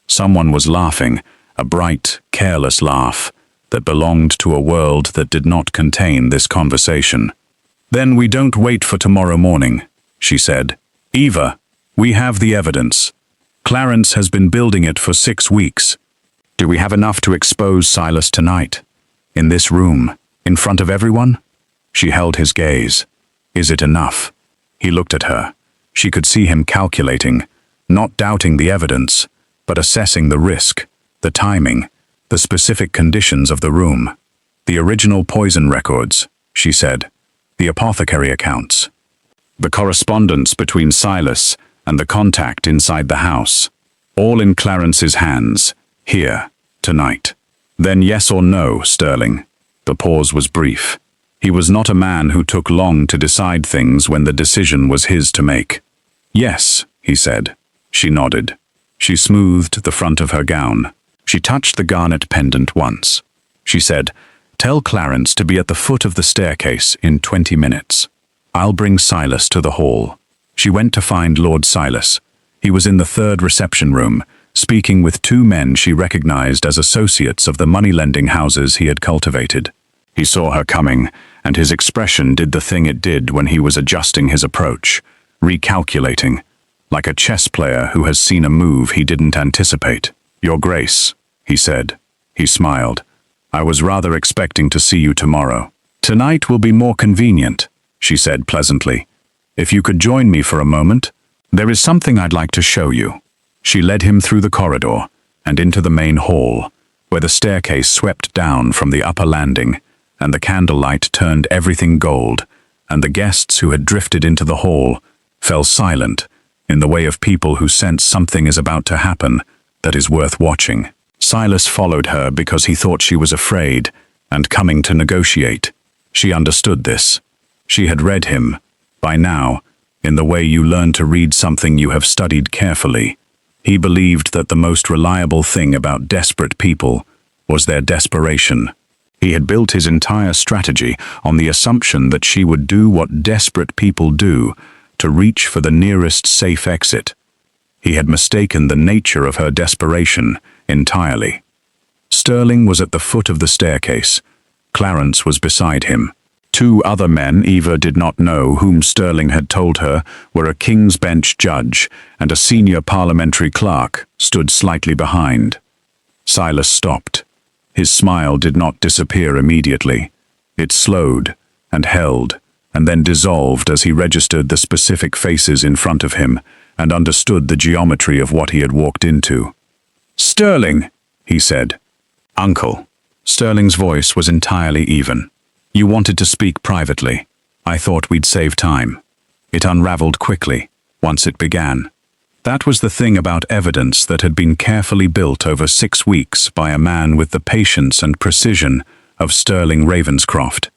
Someone was laughing, a bright, careless laugh that belonged to a world that did not contain this conversation. "Then we don't wait for tomorrow morning," she said. "Eva, we have the evidence. Clarence has been building it for 6 weeks. Do we have enough to expose Silas tonight? In this room, in front of everyone?" She held his gaze. "Is it enough?" He looked at her. She could see him calculating, not doubting the evidence, but assessing the risk, the timing, the specific conditions of the room. "The original poison records," she said. "The apothecary accounts. The correspondence between Silas and the contact inside the house. All in Clarence's hands, here, tonight. Then yes or no, Sterling?" The pause was brief. He was not a man who took long to decide things when the decision was his to make. "Yes," he said. She nodded. She smoothed the front of her gown. She touched the garnet pendant once. She said, "Tell Clarence to be at the foot of the staircase in 20 minutes. I'll bring Silas to the hall." She went to find Lord Silas. He was in the 3rd reception room, speaking with two men she recognized as associates of the money-lending houses he had cultivated. He saw her coming, and his expression did the thing it did when he was adjusting his approach, recalculating, like a chess player who has seen a move he didn't anticipate. "Your Grace," he said. He smiled. "I was rather expecting to see you tomorrow." "Tonight will be more convenient," she said pleasantly. "If you could join me for a moment, there is something I'd like to show you." She led him through the corridor and into the main hall, where the staircase swept down from the upper landing, and the candlelight turned everything gold, and the guests who had drifted into the hall fell silent in the way of people who sense something is about to happen that is worth watching. Silas followed her because he thought she was afraid and coming to negotiate. She understood this. She had read him, by now, in the way you learn to read something you have studied carefully. He believed that the most reliable thing about desperate people was their desperation. He had built his entire strategy on the assumption that she would do what desperate people do to reach for the nearest safe exit. He had mistaken the nature of her desperation entirely. Sterling was at the foot of the staircase. Clarence was beside him. Two other men Eva did not know, whom Sterling had told her were a King's Bench judge and a senior parliamentary clerk, stood slightly behind. Silas stopped. His smile did not disappear immediately. It slowed and held, and then dissolved as he registered the specific faces in front of him and understood the geometry of what he had walked into. "Sterling," he said. "Uncle." Sterling's voice was entirely even. "You wanted to speak privately. I thought we'd save time." It unraveled quickly, once it began. That was the thing about evidence that had been carefully built over 6 weeks by a man with the patience and precision of Sterling Ravenscroft.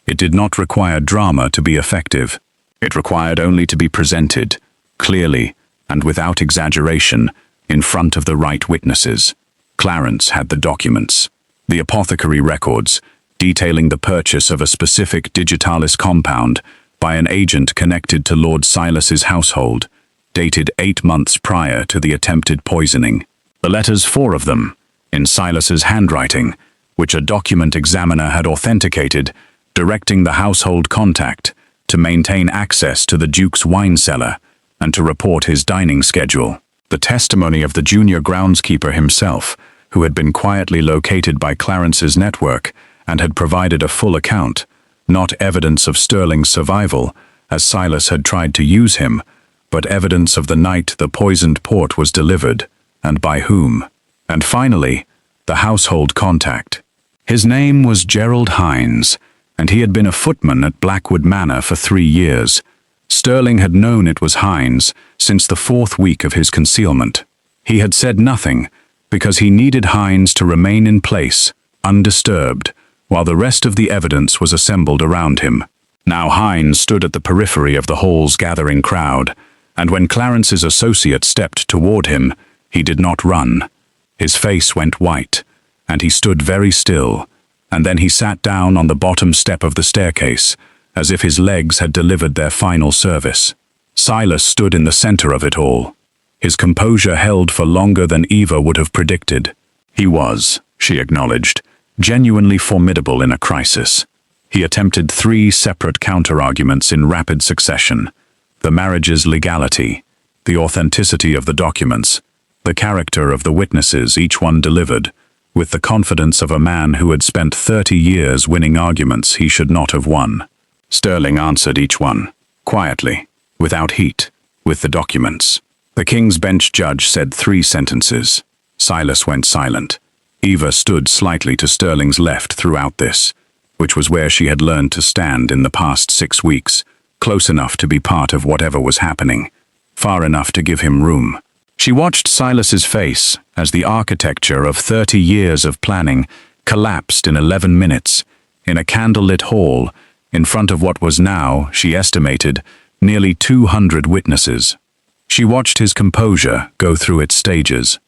It did not require drama to be effective. It required only to be presented, clearly and without exaggeration, in front of the right witnesses. Clarence had the documents, the apothecary records, detailing the purchase of a specific digitalis compound by an agent connected to Lord Silas's household, dated 8 months prior to the attempted poisoning. The letters, 4 of them, in Silas's handwriting, which a document examiner had authenticated, directing the household contact to maintain access to the Duke's wine cellar and to report his dining schedule. The testimony of the junior groundskeeper himself, who had been quietly located by Clarence's network and had provided a full account, not evidence of Sterling's survival, as Silas had tried to use him, but evidence of the night the poisoned port was delivered, and by whom. And finally, the household contact. His name was Gerald Hines, and he had been a footman at Blackwood Manor for 3 years. Sterling had known it was Hines since the 4th week of his concealment. He had said nothing because he needed Hines to remain in place, undisturbed, while the rest of the evidence was assembled around him. Now Hines stood at the periphery of the hall's gathering crowd, and when Clarence's associate stepped toward him, he did not run. His face went white, and he stood very still, and then he sat down on the bottom step of the staircase, as if his legs had delivered their final service. Silas stood in the center of it all. His composure held for longer than Eva would have predicted. He was, she acknowledged, genuinely formidable in a crisis. He attempted 3 separate counter-arguments in rapid succession: the marriage's legality, the authenticity of the documents, the character of the witnesses each one delivered, with the confidence of a man who had spent 30 years winning arguments he should not have won. Sterling answered each one, quietly, without heat, with the documents. The King's Bench judge said 3 sentences. Silas went silent. Eva stood slightly to Sterling's left throughout this, which was where she had learned to stand in the past 6 weeks, close enough to be part of whatever was happening, far enough to give him room. She watched Silas's face as the architecture of 30 years of planning collapsed in 11 minutes, in a candlelit hall, in front of what was now, she estimated, nearly 200 witnesses. She watched his composure go through its stages: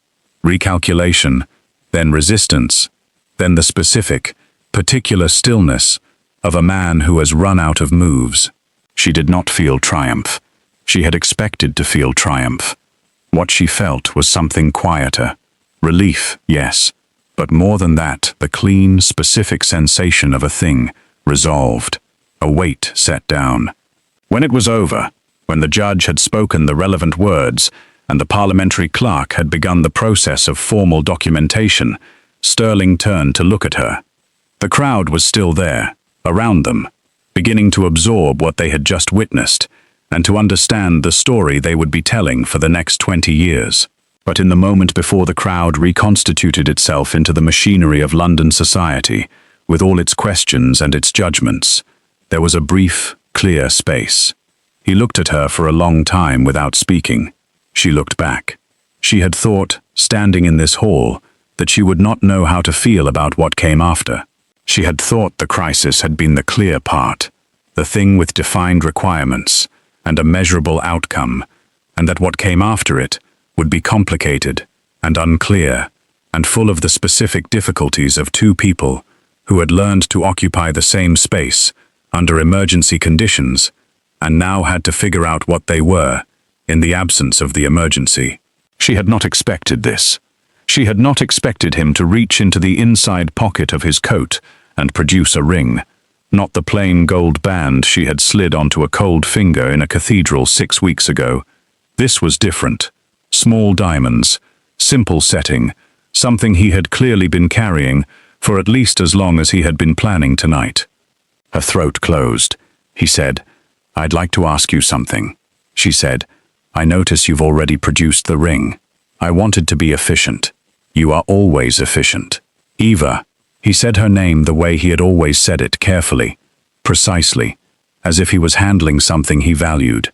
recalculation, then resistance, then the specific, particular stillness of a man who has run out of moves. She did not feel triumph. She had expected to feel triumph. What she felt was something quieter. Relief, yes, but more than that, the clean, specific sensation of a thing resolved, a weight set down. When it was over, when the judge had spoken the relevant words, and the parliamentary clerk had begun the process of formal documentation, Sterling turned to look at her. The crowd was still there, around them, beginning to absorb what they had just witnessed, and to understand the story they would be telling for the next 20 years. But in the moment before the crowd reconstituted itself into the machinery of London society, with all its questions and its judgments, there was a brief, clear space. He looked at her for a long time without speaking. She looked back. She had thought, standing in this hall, that she would not know how to feel about what came after. She had thought the crisis had been the clear part, the thing with defined requirements and a measurable outcome, and that what came after it would be complicated and unclear and full of the specific difficulties of two people who had learned to occupy the same space under emergency conditions and now had to figure out what they were in the absence of the emergency. She had not expected this. She had not expected him to reach into the inside pocket of his coat and produce a ring, not the plain gold band she had slid onto a cold finger in a cathedral 6 weeks ago. This was different. Small diamonds, simple setting, something he had clearly been carrying for at least as long as he had been planning tonight. Her throat closed. He said, "I'd like to ask you something." She said, "I notice you've already produced the ring. I wanted to be efficient. You are always efficient." Eva. He said her name the way he had always said it, carefully, precisely, as if he was handling something he valued.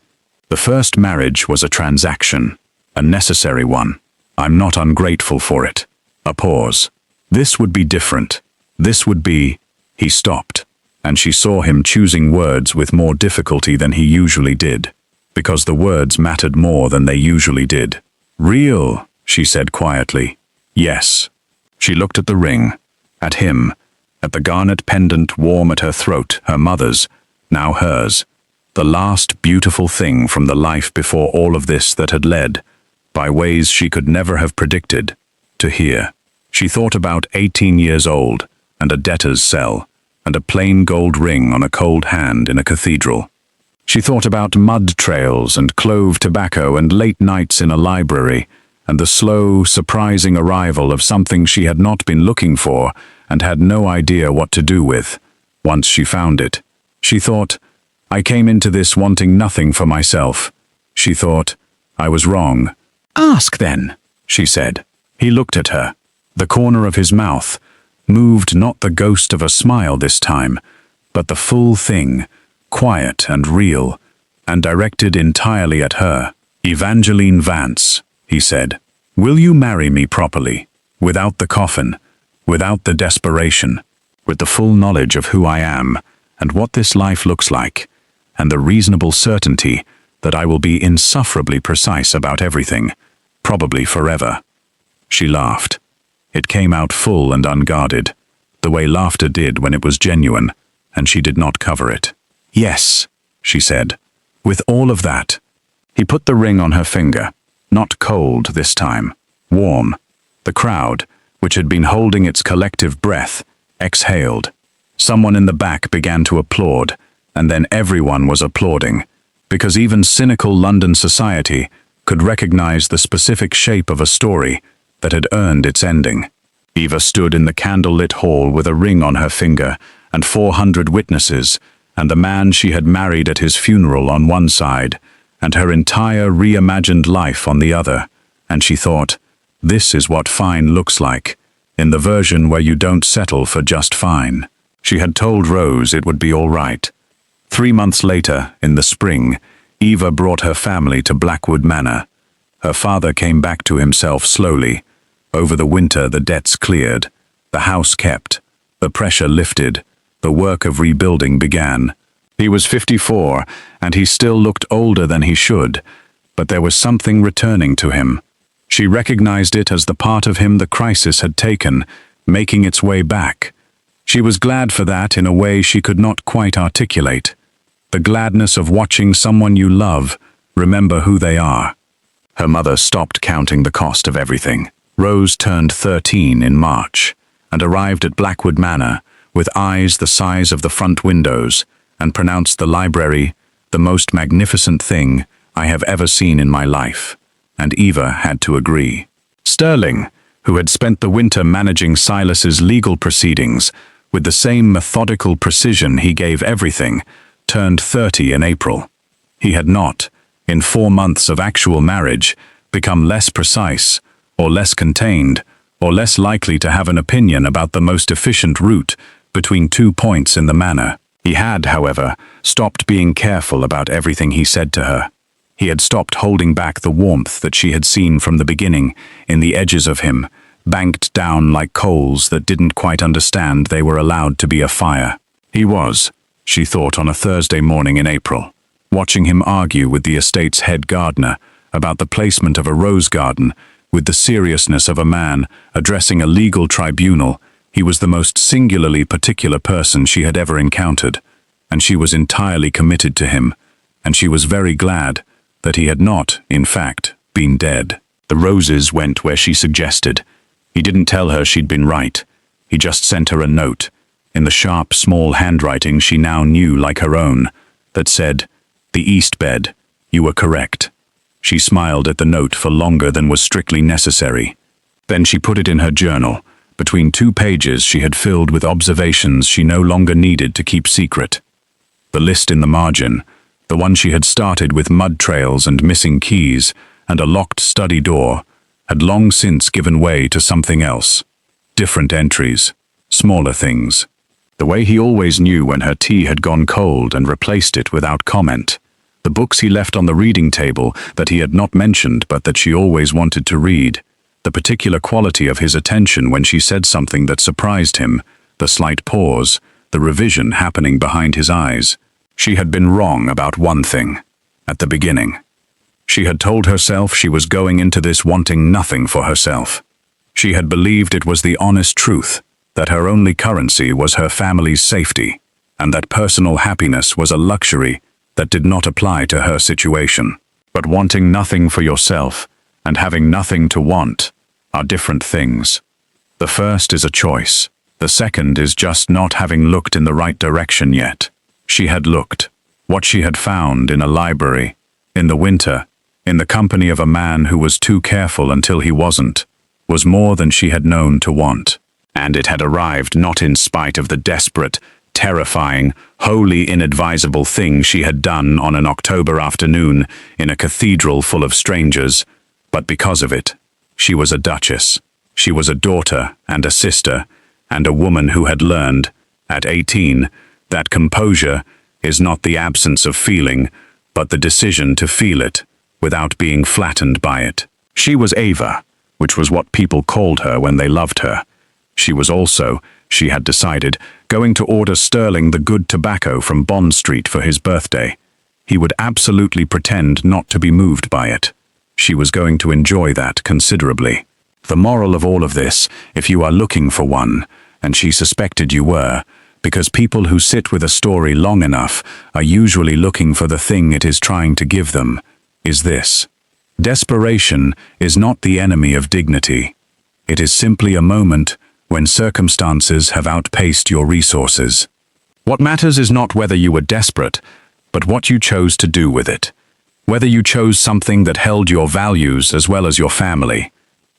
The first marriage was a transaction, a necessary one. I'm not ungrateful for it. A pause. This would be different. This would be... He stopped, and she saw him choosing words with more difficulty than he usually did, because the words mattered more than they usually did. "Real," she said quietly. "Yes." She looked at the ring, at him, at the garnet pendant warm at her throat, her mother's, now hers, the last beautiful thing from the life before all of this that had led, by ways she could never have predicted, to here. She thought about 18 years old, and a debtor's cell, and a plain gold ring on a cold hand in a cathedral. She thought about mud trails and clove tobacco and late nights in a library, and the slow, surprising arrival of something she had not been looking for and had no idea what to do with, once she found it. She thought, "I came into this wanting nothing for myself." She thought, "I was wrong." "Ask then," she said. He looked at her. The corner of his mouth moved, not the ghost of a smile this time, but the full thing, quiet and real, and directed entirely at her. "Evangeline Vance," he said, "will you marry me properly, without the coffin, without the desperation, with the full knowledge of who I am and what this life looks like, and the reasonable certainty that I will be insufferably precise about everything, probably forever?" She laughed. It came out full and unguarded, the way laughter did when it was genuine, and she did not cover it. "Yes," she said, "with all of that." He put the ring on her finger, not cold this time, warm. The crowd, which had been holding its collective breath, exhaled. Someone in the back began to applaud, and then everyone was applauding, because even cynical London society could recognize the specific shape of a story that had earned its ending. Eva stood in the candlelit hall with a ring on her finger and 400 witnesses, and the man she had married at his funeral on one side, and her entire reimagined life on the other, and she thought, this is what fine looks like, in the version where you don't settle for just fine. She had told Rose it would be all right. 3 months later, in the spring, Eva brought her family to Blackwood Manor. Her father came back to himself slowly. Over the winter the debts cleared, the house kept, the pressure lifted, the work of rebuilding began. He was 54, and he still looked older than he should, but there was something returning to him. She recognized it as the part of him the crisis had taken, making its way back. She was glad for that in a way she could not quite articulate. The gladness of watching someone you love remember who they are. Her mother stopped counting the cost of everything. Rose turned 13 in March and arrived at Blackwood Manor with eyes the size of the front windows and pronounced the library the most magnificent thing I have ever seen in my life. And Eva had to agree. Sterling, who had spent the winter managing Silas's legal proceedings with the same methodical precision he gave everything, turned 30 in April. He had not, in 4 months of actual marriage, become less precise, or less contained, or less likely to have an opinion about the most efficient route between 2 points in the manor. He had, however, stopped being careful about everything he said to her. He had stopped holding back the warmth that she had seen from the beginning in the edges of him, banked down like coals that didn't quite understand they were allowed to be afire. He was, she thought on a Thursday morning in April, watching him argue with the estate's head gardener about the placement of a rose garden with the seriousness of a man addressing a legal tribunal. He was the most singularly particular person she had ever encountered, and she was entirely committed to him, and she was very glad that he had not, in fact, been dead. The roses went where she suggested. He didn't tell her she'd been right. He just sent her a note, in the sharp, small handwriting she now knew like her own, that said, "The east bed, you were correct." She smiled at the note for longer than was strictly necessary. Then she put it in her journal, between 2 pages she had filled with observations she no longer needed to keep secret. The list in the margin, the one she had started with mud trails and missing keys and a locked study door, had long since given way to something else. Different entries, smaller things. The way he always knew when her tea had gone cold and replaced it without comment. The books he left on the reading table that he had not mentioned but that she always wanted to read. The particular quality of his attention when she said something that surprised him, the slight pause, the revision happening behind his eyes. She had been wrong about one thing, at the beginning. She had told herself she was going into this wanting nothing for herself. She had believed it was the honest truth, that her only currency was her family's safety, and that personal happiness was a luxury that did not apply to her situation. But wanting nothing for yourself and having nothing to want are different things. The first is a choice. The second is just not having looked in the right direction yet. She had looked. What she had found in a library, in the winter, in the company of a man who was too careful until he wasn't, was more than she had known to want. And it had arrived not in spite of the desperate, terrifying, wholly inadvisable thing she had done on an October afternoon in a cathedral full of strangers, but because of it. She was a duchess. She was a daughter and a sister, and a woman who had learned, at 18, that composure is not the absence of feeling, but the decision to feel it, without being flattened by it. She was Ava, which was what people called her when they loved her. She was also, she had decided, going to order Sterling the good tobacco from Bond Street for his birthday. He would absolutely pretend not to be moved by it. She was going to enjoy that considerably. The moral of all of this, if you are looking for one, and she suspected you were, because people who sit with a story long enough are usually looking for the thing it is trying to give them, is this. Desperation is not the enemy of dignity. It is simply a moment when circumstances have outpaced your resources. What matters is not whether you were desperate, but what you chose to do with it. Whether you chose something that held your values as well as your family.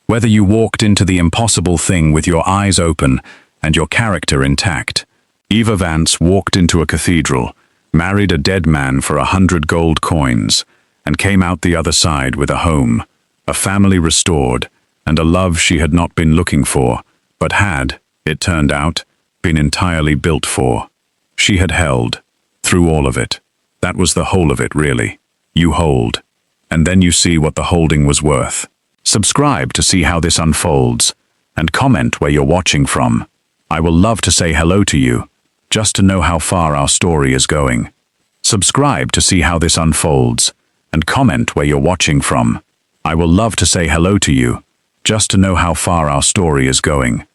Whether you walked into the impossible thing with your eyes open and your character intact. Eva Vance walked into a cathedral, married a dead man for 100 gold coins, and came out the other side with a home, a family restored, and a love she had not been looking for, but had, it turned out, been entirely built for. She had held, through all of it. That was the whole of it, really. You hold, and then you see what the holding was worth. Subscribe to see how this unfolds, and comment where you're watching from. I will love to say hello to you, just to know how far our story is going. Subscribe to see how this unfolds, and comment where you're watching from. I will love to say hello to you, just to know how far our story is going.